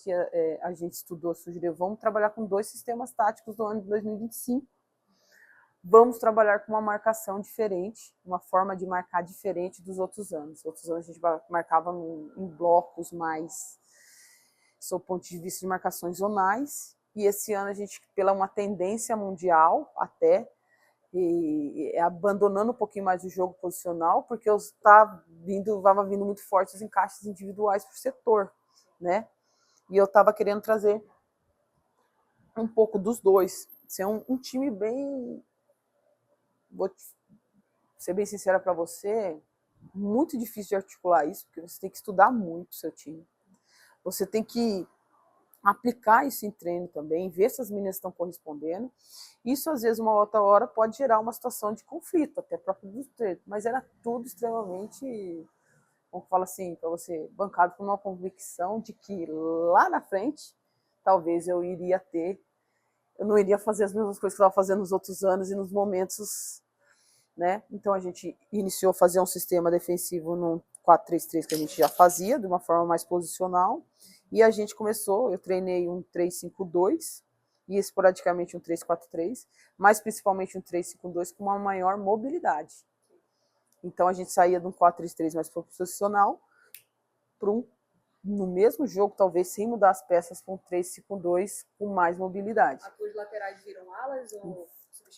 a gente estudou, sugeriu? Vamos trabalhar com 2 sistemas táticos no ano de 2025. Vamos trabalhar com uma marcação diferente, uma forma de marcar diferente dos outros anos. Outros anos a gente marcava em blocos mais, sob o ponto de vista de marcações zonais, e esse ano a gente, pela uma tendência mundial até, abandonando um pouquinho mais o jogo posicional, porque estava vindo muito forte os encaixes individuais por setor, né? E eu estava querendo trazer um pouco dos dois. Ser um time bem... Vou ser bem sincera para você, muito difícil de articular isso, porque você tem que estudar muito o seu time. Você tem que aplicar isso em treino também, ver se as meninas estão correspondendo. Isso, às vezes, uma outra hora, pode gerar uma situação de conflito, até próprio do treino. Mas era tudo extremamente... como fala assim, para você, bancado com uma convicção de que lá na frente, talvez eu não iria fazer as mesmas coisas que eu estava fazendo nos outros anos e nos momentos, né? Então a gente iniciou a fazer um sistema defensivo no 4-3-3 que a gente já fazia, de uma forma mais posicional, e a gente começou, eu treinei um 3-5-2 e esporadicamente um 3-4-3, mas principalmente um 3-5-2 com uma maior mobilidade. Então a gente saía de um 4-3-3 mais posicional para no mesmo jogo, talvez sem mudar as peças, com 3-5-2 com mais mobilidade. As duas laterais viram alas ou...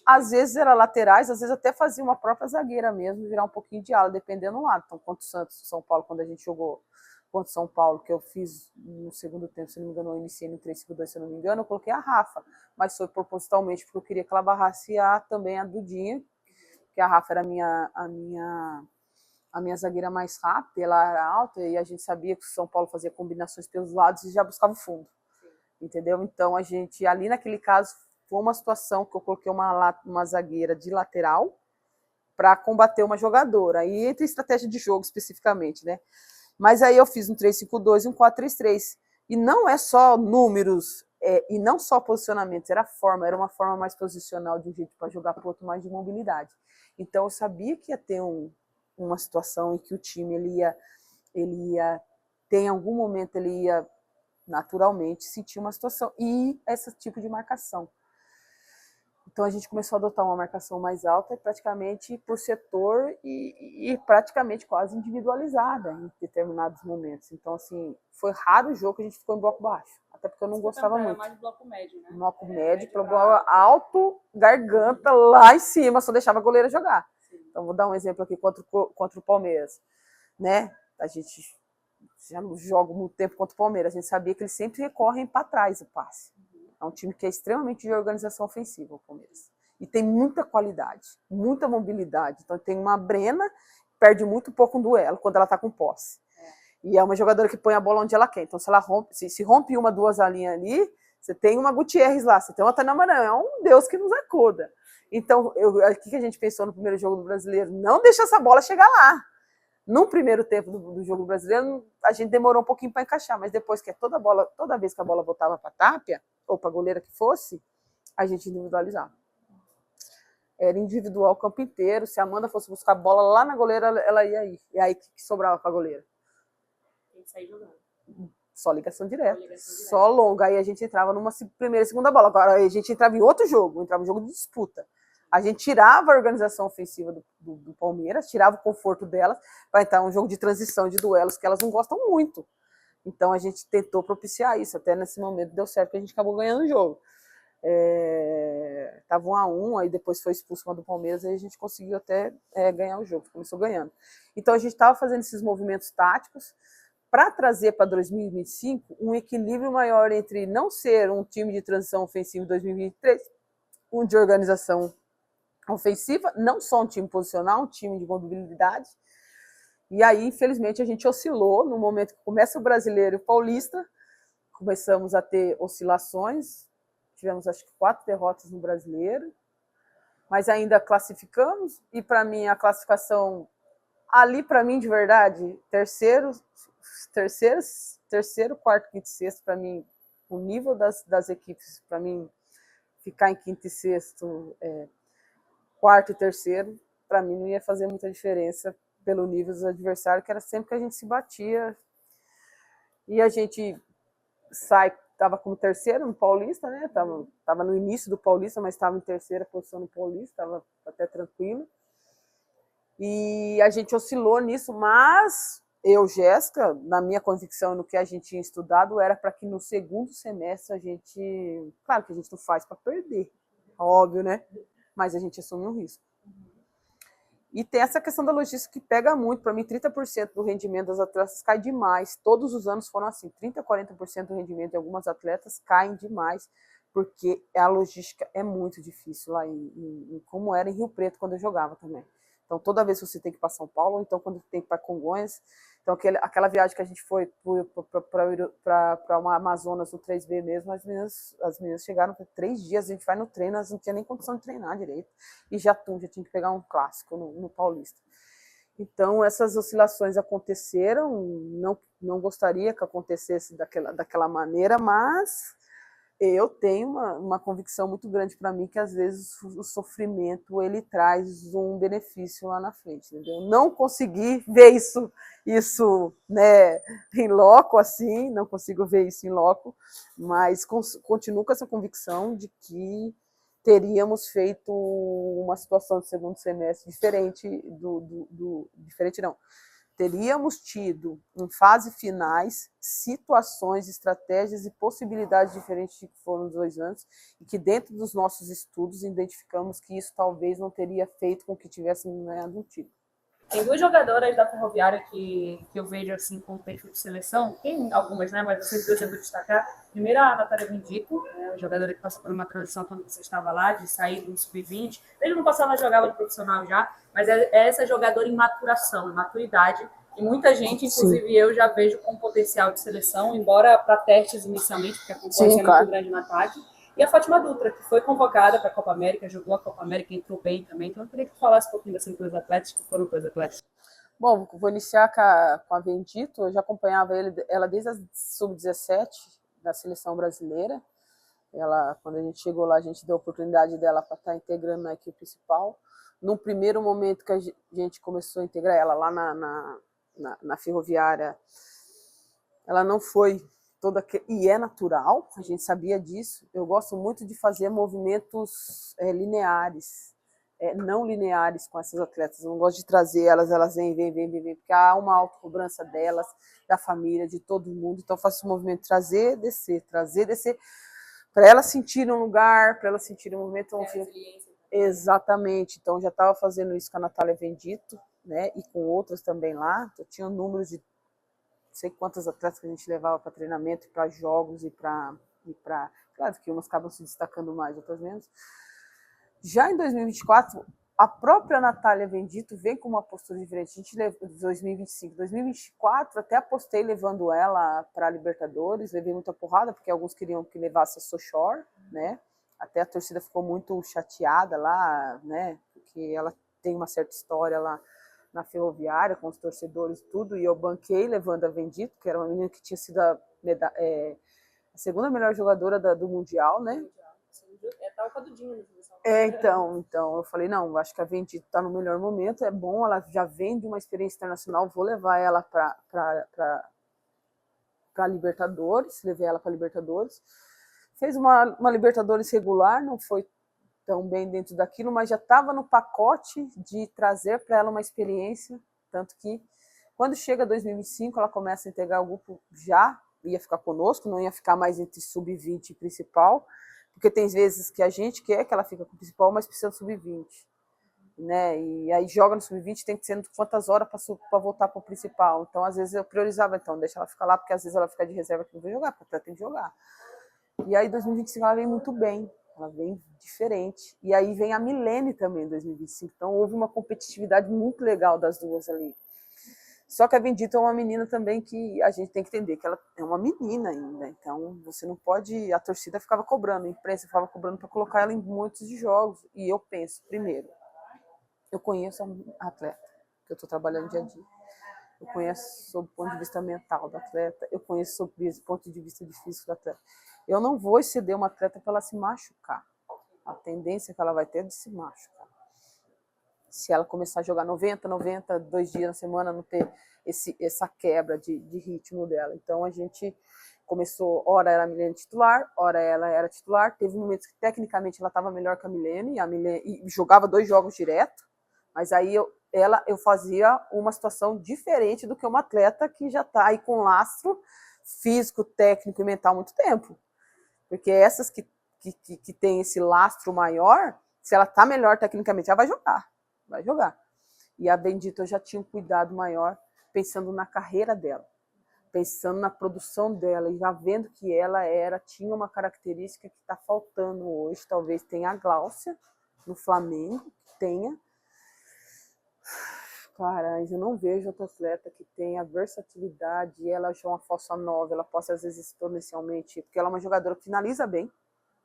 Às vezes era laterais, às vezes até fazia uma própria zagueira mesmo, virar um pouquinho de ala, dependendo do lado. Então, contra o Santos, São Paulo, quando a gente jogou contra o São Paulo, que eu fiz no segundo tempo, se não me engano, eu iniciei no 3-5-2, se não me engano, eu coloquei a Rafa, mas foi propositalmente porque eu queria que ela barrasse também a Dudinha, que a Rafa era a minha zagueira mais rápida, ela era alta, e a gente sabia que o São Paulo fazia combinações pelos lados e já buscava o fundo. Sim. Entendeu? Então, a gente, ali naquele caso, foi uma situação que eu coloquei uma zagueira de lateral para combater uma jogadora. Aí entra estratégia de jogo especificamente, né? Mas aí eu fiz um 3-5-2 e um 4-3-3. E não é só números, e não só posicionamentos, era uma forma mais posicional de um jeito para jogar para outro, mais de mobilidade. Então eu sabia que ia ter uma situação em que o time ele ia ter, em algum momento ele ia naturalmente sentir uma situação e esse tipo de marcação. Então a gente começou a adotar uma marcação mais alta, praticamente por setor e praticamente quase individualizada em determinados momentos. Então, assim, foi raro o jogo que a gente ficou em bloco baixo, até porque eu não gostava muito. Mais bloco médio, né? Bloco médio, bloco alto, garganta lá em cima, só deixava a goleira jogar. Sim. Então vou dar um exemplo aqui contra o Palmeiras, né? A gente já não joga muito tempo contra o Palmeiras, a gente sabia que eles sempre recorrem para trás o passe. É um time que é extremamente de organização ofensiva, o Palmeiras. E tem muita qualidade, muita mobilidade. Então tem uma Brena, perde muito pouco um duelo quando ela está com posse. E é uma jogadora que põe a bola onde ela quer. Então se ela rompe, se rompe uma, duas linhas ali, você tem uma Gutierrez lá, você tem uma Tânia Maranhão, é um Deus que nos acuda. Então, o que a gente pensou no primeiro jogo do Brasileiro? Não deixa essa bola chegar lá. No primeiro tempo do jogo brasileiro, a gente demorou um pouquinho para encaixar, mas depois que toda vez que a bola voltava para a Tapia, ou para a goleira que fosse, a gente individualizava. Era individual o campo inteiro. Se a Amanda fosse buscar a bola lá na goleira, ela ia ir. E aí, o que sobrava para a goleira? Tem que sair jogando. Só ligação direta. Só longa. Aí a gente entrava numa primeira e segunda bola. Agora a gente entrava em outro jogo, entrava em jogo de disputa. A gente tirava a organização ofensiva do Palmeiras, tirava o conforto delas, para entrar um jogo de transição, de duelos, que elas não gostam muito. Então a gente tentou propiciar isso, até nesse momento deu certo que a gente acabou ganhando o jogo. Tava 1-1, aí depois foi expulso uma do Palmeiras, aí a gente conseguiu até ganhar o jogo, começou ganhando. Então a gente estava fazendo esses movimentos táticos para trazer para 2025 um equilíbrio maior entre não ser um time de transição ofensiva em 2023, um de organização ofensiva, não só um time posicional, um time de mobilidade. E aí, infelizmente, a gente oscilou no momento que começa o Brasileiro e o Paulista, começamos a ter oscilações, tivemos acho que 4 derrotas no Brasileiro, mas ainda classificamos, e para mim a classificação ali, para mim, de verdade, terceiro, quarto, quinto e sexto, para mim, o nível das equipes, para mim, ficar em quinto e sexto, quarto e terceiro, para mim não ia fazer muita diferença pelo nível dos adversários, que era sempre que a gente se batia. E a gente estava como terceiro no Paulista, né? Tava no início do Paulista, mas estava em terceira posição no Paulista, estava até tranquilo. E a gente oscilou nisso, mas eu, Jéssica, na minha convicção, no que a gente tinha estudado, era para que no segundo semestre a gente... Claro que a gente não faz para perder, óbvio, né? Mas a gente assume um risco. E tem essa questão da logística que pega muito. Para mim, 30% do rendimento das atletas cai demais. Todos os anos foram assim, 30% a 40% do rendimento de algumas atletas caem demais, porque a logística é muito difícil lá como era em Rio Preto, quando eu jogava também. Então, toda vez que você tem que ir para São Paulo, ou então quando tem que ir para Congonhas. Então, aquela viagem que a gente foi para uma Amazonas no 3B mesmo, as meninas chegaram por 3 dias, a gente vai no treino, elas não tinham nem condição de treinar direito. E já tinha que pegar um clássico no Paulista. Então, essas oscilações aconteceram, não gostaria que acontecesse daquela maneira, mas eu tenho uma convicção muito grande para mim que às vezes o sofrimento ele traz um benefício lá na frente, entendeu? Não consegui ver isso né, em loco assim, não consigo ver isso em loco, mas continuo com essa convicção de que teríamos feito uma situação de segundo semestre diferente diferente não. Teríamos tido, em fase finais, situações, estratégias e possibilidades diferentes de que foram os 2 anos, e que dentro dos nossos estudos identificamos que isso talvez não teria feito com que tivéssemos ganhado um título. Tem 2 jogadoras da Ferroviária que eu vejo assim com perfil de seleção, tem algumas, né, mas vocês 2 eu vou destacar. Primeiro, a Natália Bendito, né, jogadora que passou por uma transição quando você estava lá, de sair do sub-20. Desde no passado ela jogava no profissional já, mas é essa jogadora em maturação, em maturidade, e muita gente, inclusive eu, já vejo com potencial de seleção, embora para testes inicialmente, porque a concorrência é muito grande no ataque. E a Fátima Dutra, que foi convocada para a Copa América, jogou a Copa América, entrou bem também. Então eu queria que tu falasse um pouquinho dessas 2 atletas, que foram 2 atletas. Bom, vou iniciar com a Bendito. Eu já acompanhava ela desde a sub-17 da seleção brasileira. Quando a gente chegou lá, a gente deu a oportunidade dela para estar integrando na equipe principal. No primeiro momento que a gente começou a integrar ela lá na Ferroviária, ela não foi e é natural, a gente sabia disso. Eu gosto muito de fazer movimentos lineares, não lineares com essas atletas. Eu não gosto de trazer elas vêm, porque há uma autocobrança delas, da família, de todo mundo. Então eu faço o movimento trazer, descer, para elas sentirem um lugar, para elas sentirem um movimento. Exatamente. Então já estava fazendo isso com a Natália Bendito, né, e com outras também lá. Eu tinha números de não sei quantas atletas que a gente levava para treinamento, para jogos e para... Claro que umas acabam se destacando mais, outras menos. Já em 2024, a própria Natália Bendito vem com uma postura diferente. A gente levou 2025, 2024, até apostei levando ela para a Libertadores, levei muita porrada, porque alguns queriam que levasse a Sochor, né? Até a torcida ficou muito chateada lá, né? Porque ela tem uma certa história lá na Ferroviária, com os torcedores e tudo, e eu banquei levando a Bendito, que era uma menina que tinha sido a segunda melhor jogadora do Mundial, né? Tava com a Dudinha. Então, eu falei, não, acho que a Bendito está no melhor momento, é bom, ela já vem de uma experiência internacional, vou levar ela para Libertadores, levei ela para Libertadores. Fez uma Libertadores regular, não foi tão bem dentro daquilo, mas já estava no pacote de trazer para ela uma experiência, tanto que Quando chega 2025, ela começa a integrar o grupo, já ia ficar conosco, não ia ficar mais entre sub-20 e principal, porque tem vezes que a gente quer que ela fique com o principal, mas precisa do sub-20. Né? E aí joga no sub-20, tem que ser quantas horas para voltar para o principal. Então, às vezes, eu priorizava, então, deixa ela ficar lá, porque às vezes ela fica de reserva que não vai jogar, porque ela tem que jogar. E aí, 2025, ela vem muito bem, ela vem diferente. E aí vem a Milene também, em 2025. Então, houve uma competitividade muito legal das duas ali. Só que a Bendita é uma menina também que a gente tem que entender que ela é uma menina ainda. Então, você não pode... A torcida ficava cobrando, a imprensa ficava cobrando para colocar ela em muitos de jogos. E eu penso, primeiro, eu conheço a atleta, que eu estou trabalhando dia a dia. Eu conheço sob o ponto de vista mental do atleta, eu conheço sob o ponto de vista de físico do atleta. Eu não vou exceder uma atleta para ela se machucar. A tendência que ela vai ter é de se machucar. Se ela começar a jogar 90, 2 dias na semana, não ter essa quebra de ritmo dela. Então, a gente começou, ora era a Milene titular, ora ela era titular. Teve momentos que, tecnicamente, ela estava melhor que a Milene e jogava 2 jogos direto. Mas aí eu fazia uma situação diferente do que uma atleta que já está aí com lastro físico, técnico e mental há muito tempo. Porque essas que têm esse lastro maior, se ela está melhor tecnicamente, ela vai jogar. Vai jogar. E a Bendita eu já tinha um cuidado maior pensando na carreira dela, pensando na produção dela e já vendo que ela tinha uma característica que está faltando hoje. Talvez tenha a Gláucia no Flamengo, que tenha. Cara, eu não vejo outra atleta que tenha versatilidade e ela já é uma falsa 9, ela possa às vezes exponencialmente, porque ela é uma jogadora que finaliza bem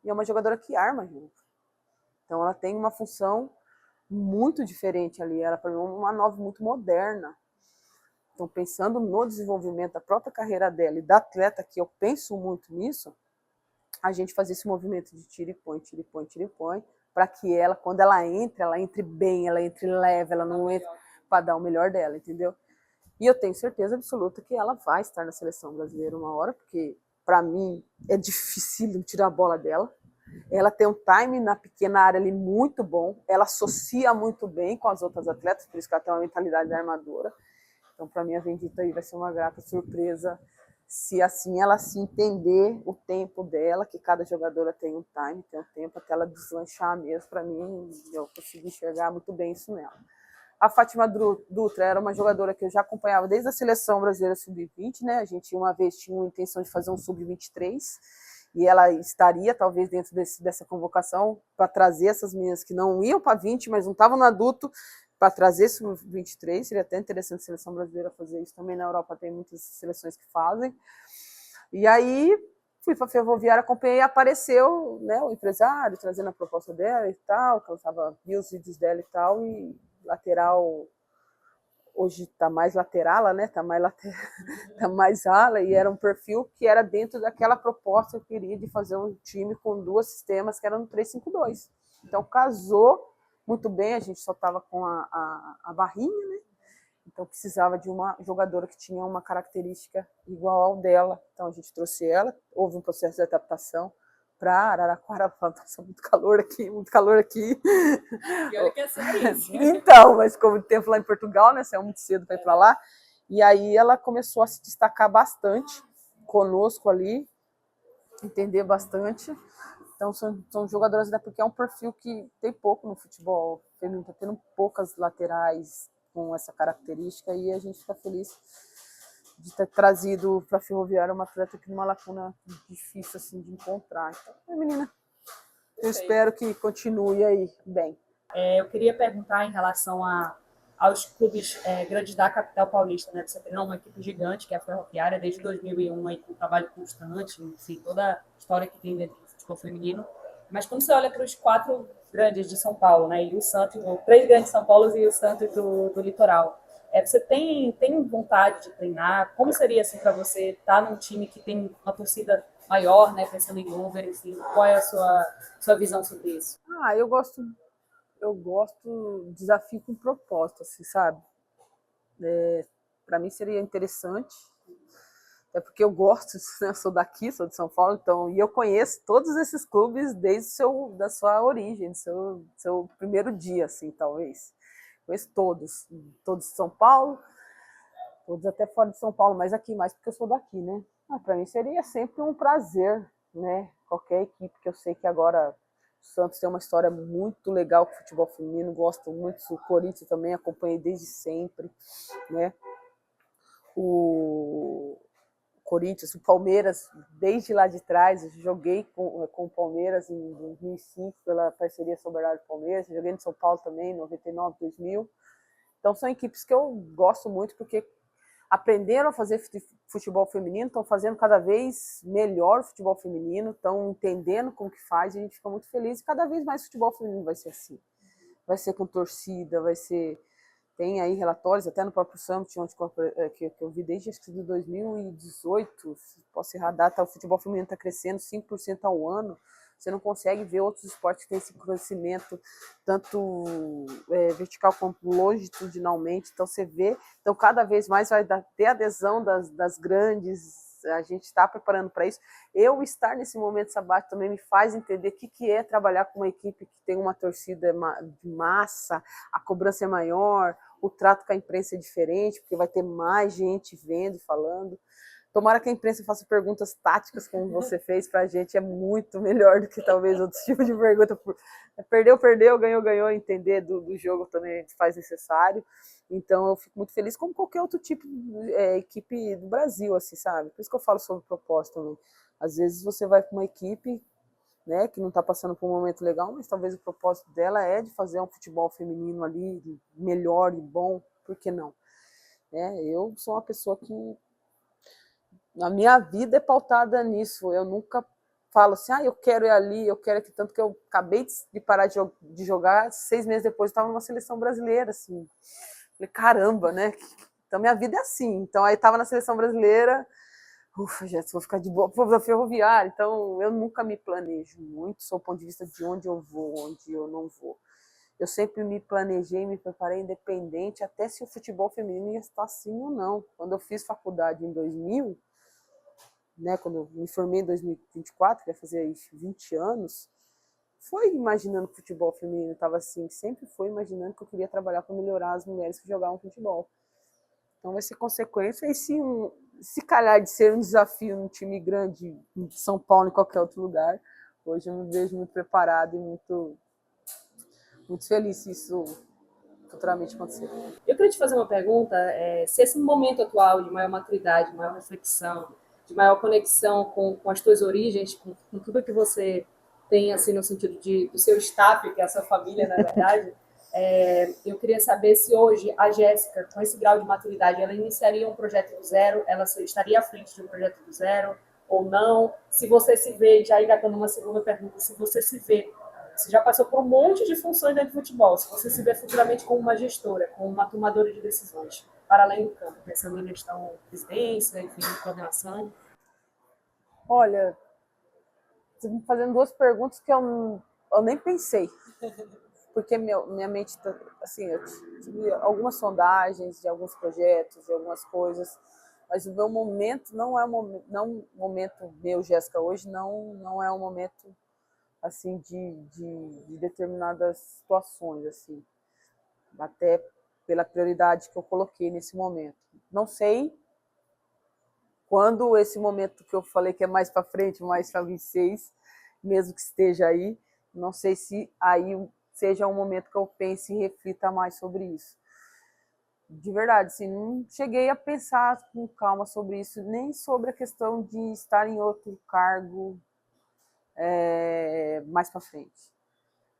e é uma jogadora que arma junto. Então ela tem uma função muito diferente ali, ela é uma 9 muito moderna. Então, pensando no desenvolvimento da própria carreira dela e da atleta, que eu penso muito nisso, a gente fazia esse movimento de tira e põe, tira e põe, tira e põe, para que ela, quando ela entre bem, ela entre leve, ela não entre para dar o melhor dela, entendeu? E eu tenho certeza absoluta que ela vai estar na seleção brasileira uma hora, porque para mim é difícil tirar a bola dela. Ela tem um time na pequena área ali muito bom, ela associa muito bem com as outras atletas, por isso que ela tem uma mentalidade de armadora. Então, para mim, a Bendita aí vai ser uma grata surpresa se assim ela se entender o tempo dela, que cada jogadora tem um time, tem um tempo até ela deslanchar mesmo. Para mim, eu consegui enxergar muito bem isso nela. A Fátima Dutra era uma jogadora que eu já acompanhava desde a seleção brasileira sub-20, né? A gente uma vez tinha uma intenção de fazer um sub-23 e ela estaria talvez dentro dessa convocação para trazer essas meninas que não iam para 20, mas não estavam no adulto, para trazer esse 23. Seria até interessante a seleção brasileira fazer isso. Também na Europa tem muitas seleções que fazem. E aí fui para a Ferroviária, acompanhei, apareceu, né, o empresário trazendo a proposta dela e tal, que eu vi os vídeos dela e tal, e lateral hoje está mais lateral, né? Tá mais ala, e era um perfil que era dentro daquela proposta que eu queria de fazer um time com 2 sistemas que eram no 3-5-2. Então casou muito bem, a gente só estava com a barrinha, né? Então precisava de uma jogadora que tinha uma característica igual ao dela. Então a gente trouxe ela, houve um processo de adaptação para Araraquara, tá muito calor aqui, muito calor aqui. E olha que é só isso. Então, mas como o tempo lá em Portugal, né, saiu muito cedo para ir para lá, e aí ela começou a se destacar bastante conosco ali, entender bastante. Então são jogadoras, né, porque é um perfil que tem pouco no futebol feminino, tá tendo poucas laterais com essa característica, e a gente fica feliz de ter trazido para a Ferroviária uma atleta que numa lacuna difícil assim de encontrar. Então, menina, eu espero que continue aí bem. Eu queria perguntar em relação aos clubes grandes da capital paulista, né? Você tem uma equipe gigante, que é a Ferroviária, desde 2001, aí, com trabalho constante, enfim, toda a história que tem dentro do futebol feminino. Mas quando você olha para os 4 grandes de São Paulo, né? E o Santos, 3 grandes de São Paulo e o Santos do Litoral, você tem vontade de treinar? Como seria assim para você estar num time que tem uma torcida maior, né? Pensando em número, enfim, qual é a sua visão sobre isso? Eu gosto de desafio com propósito, assim, sabe? Para mim seria interessante, é porque eu gosto, né? Eu sou daqui, sou de São Paulo, então, e eu conheço todos esses clubes desde da sua origem, do seu primeiro dia, assim, talvez. Conheço todos de São Paulo. todos até fora de São Paulo, mas aqui mais porque eu sou daqui, né? Para mim seria sempre um prazer, né? Qualquer equipe que eu sei que agora o Santos tem uma história muito legal com o futebol feminino, gosto muito do Corinthians também, acompanhei desde sempre, né? O Corinthians, o Palmeiras, desde lá de trás, eu joguei com o Palmeiras em 2005 pela parceria São Bernardo e Palmeiras, joguei no São Paulo também em 99, 2000. Então são equipes que eu gosto muito porque aprenderam a fazer futebol feminino, estão fazendo cada vez melhor o futebol feminino, estão entendendo como que faz, e a gente fica muito feliz, e cada vez mais o futebol feminino vai ser assim. Vai ser com torcida, vai ser... Tem aí relatórios, até no próprio Summit, onde que eu vi desde acho que de 2018, posso errar a data, o futebol feminino está crescendo 5% ao ano. Você não consegue ver outros esportes que têm esse crescimento, tanto vertical quanto longitudinalmente. Então, você vê, então cada vez mais vai ter adesão das grandes, a gente está preparando para isso. Eu estar nesse momento sabático também me faz entender o que é trabalhar com uma equipe que tem uma torcida de massa, a cobrança é maior, o trato com a imprensa é diferente, porque vai ter mais gente vendo e falando. Tomara que a imprensa faça perguntas táticas, como você fez para a gente, é muito melhor do que talvez outros tipos de pergunta. Perdeu, ganhou, entender do jogo também a gente faz necessário. Então eu fico muito feliz, como qualquer outro tipo de equipe do Brasil, assim, sabe? Por isso que eu falo sobre propósito também. Às vezes você vai para uma equipe, né, que não está passando por um momento legal, mas talvez o propósito dela é de fazer um futebol feminino ali melhor e bom, por que não? Eu sou uma pessoa que a minha vida é pautada nisso. Eu nunca falo assim, eu quero ir ali, eu quero aqui, tanto que eu acabei de parar de jogar, 6 meses depois eu estava numa seleção brasileira, assim. Falei, caramba, né? Então minha vida é assim. Então aí estava na seleção brasileira, ufa, Jéssica, vou ficar de boa, vou da Ferroviária. Então eu nunca me planejo muito, sob o ponto de vista de onde eu vou, onde eu não vou. Eu sempre me planejei, me preparei independente, até se o futebol feminino ia estar assim ou não. Quando eu fiz faculdade em 2000, né, quando eu me formei em 2024, vai fazer aí 20 anos, foi imaginando que o futebol feminino estava assim, sempre foi imaginando que eu queria trabalhar para melhorar as mulheres que jogavam futebol. Então vai ser consequência, e se calhar de ser um desafio num time grande em São Paulo, em qualquer outro lugar, hoje eu me vejo muito preparada e muito feliz se isso futuramente acontecer. Eu queria te fazer uma pergunta, se esse momento atual de maior maturidade, de maior reflexão, de maior conexão com as tuas origens, com tudo que você tem, assim, no sentido do seu staff, que é a sua família, na verdade, eu queria saber se hoje a Jéssica, com esse grau de maturidade, ela iniciaria um projeto do zero, ela estaria à frente de um projeto do zero ou não, se você se vê, já engatando uma segunda pergunta, se você se vê, você já passou por um monte de funções dentro do futebol, se você se vê futuramente como uma gestora, como uma tomadora de decisões, para além do campo, pensando em gestão, presidência, enfim, coordenação. Olha, você me fazendo 2 perguntas que eu nem pensei. Porque minha mente, assim, eu tive algumas sondagens de alguns projetos, de algumas coisas, mas o meu momento não é um momento meu, Jéssica, hoje não é um momento assim de determinadas situações, assim, até pela prioridade que eu coloquei nesse momento. Não sei quando esse momento que eu falei que é mais para frente, mais para 26, mesmo que esteja aí, não sei se aí seja um momento que eu pense e reflita mais sobre isso. De verdade, assim, não cheguei a pensar com calma sobre isso, nem sobre a questão de estar em outro cargo mais para frente.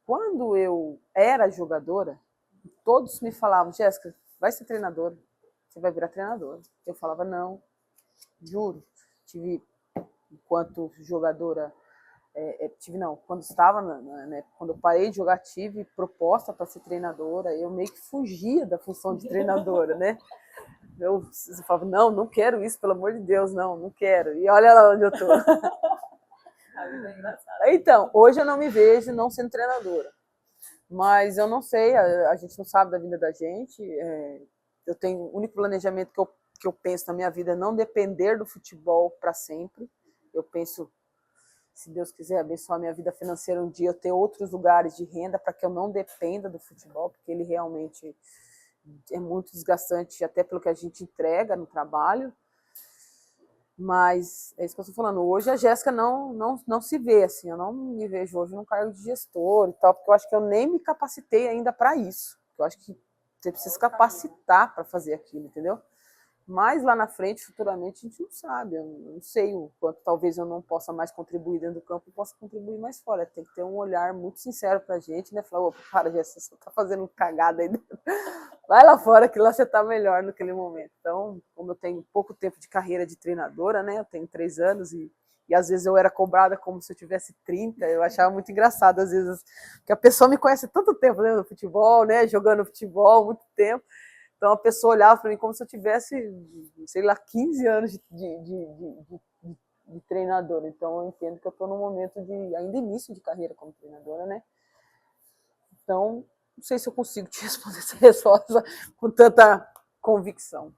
Quando eu era jogadora, todos me falavam, Jéssica, vai ser treinadora, você vai virar treinadora. Eu falava, não, juro. Tive, enquanto jogadora, quando estava, né, quando eu parei de jogar, tive proposta para ser treinadora, eu meio que fugia da função de treinadora, né? Eu falava, não quero isso, pelo amor de Deus, não quero. E olha lá onde eu tô. Então, hoje eu não me vejo não sendo treinadora. Mas eu não sei, a gente não sabe da vida da gente. Eu tenho o único planejamento que eu penso na minha vida é não depender do futebol para sempre. Eu penso, se Deus quiser abençoar minha vida financeira um dia, eu ter outros lugares de renda para que eu não dependa do futebol, porque ele realmente é muito desgastante até pelo que a gente entrega no trabalho. Mas é isso que eu estou falando. Hoje a Jéssica não se vê assim. Eu não me vejo hoje num cargo de gestor e tal, porque eu acho que eu nem me capacitei ainda para isso. Eu acho que você precisa capacitar para fazer aquilo, entendeu? Mas lá na frente, futuramente, a gente não sabe. Eu não sei o quanto talvez eu não possa mais contribuir dentro do campo e possa contribuir mais fora. Tem que ter um olhar muito sincero para a gente, né? Falar, opa, cara, Jéssica, você está fazendo cagada aí dentro. Vai lá fora que lá você está melhor naquele momento. Então, como eu tenho pouco tempo de carreira de treinadora, né? Eu tenho 3 anos e às vezes eu era cobrada como se eu tivesse 30. Eu achava muito engraçado, às vezes, que a pessoa me conhece há tanto tempo, né, no futebol, né? Jogando futebol, muito tempo. Então a pessoa olhava para mim como se eu tivesse, sei lá, 15 anos de treinadora. Então eu entendo que eu estou num momento de ainda início de carreira como treinadora, né? Então, não sei se eu consigo te responder essa resposta com tanta convicção.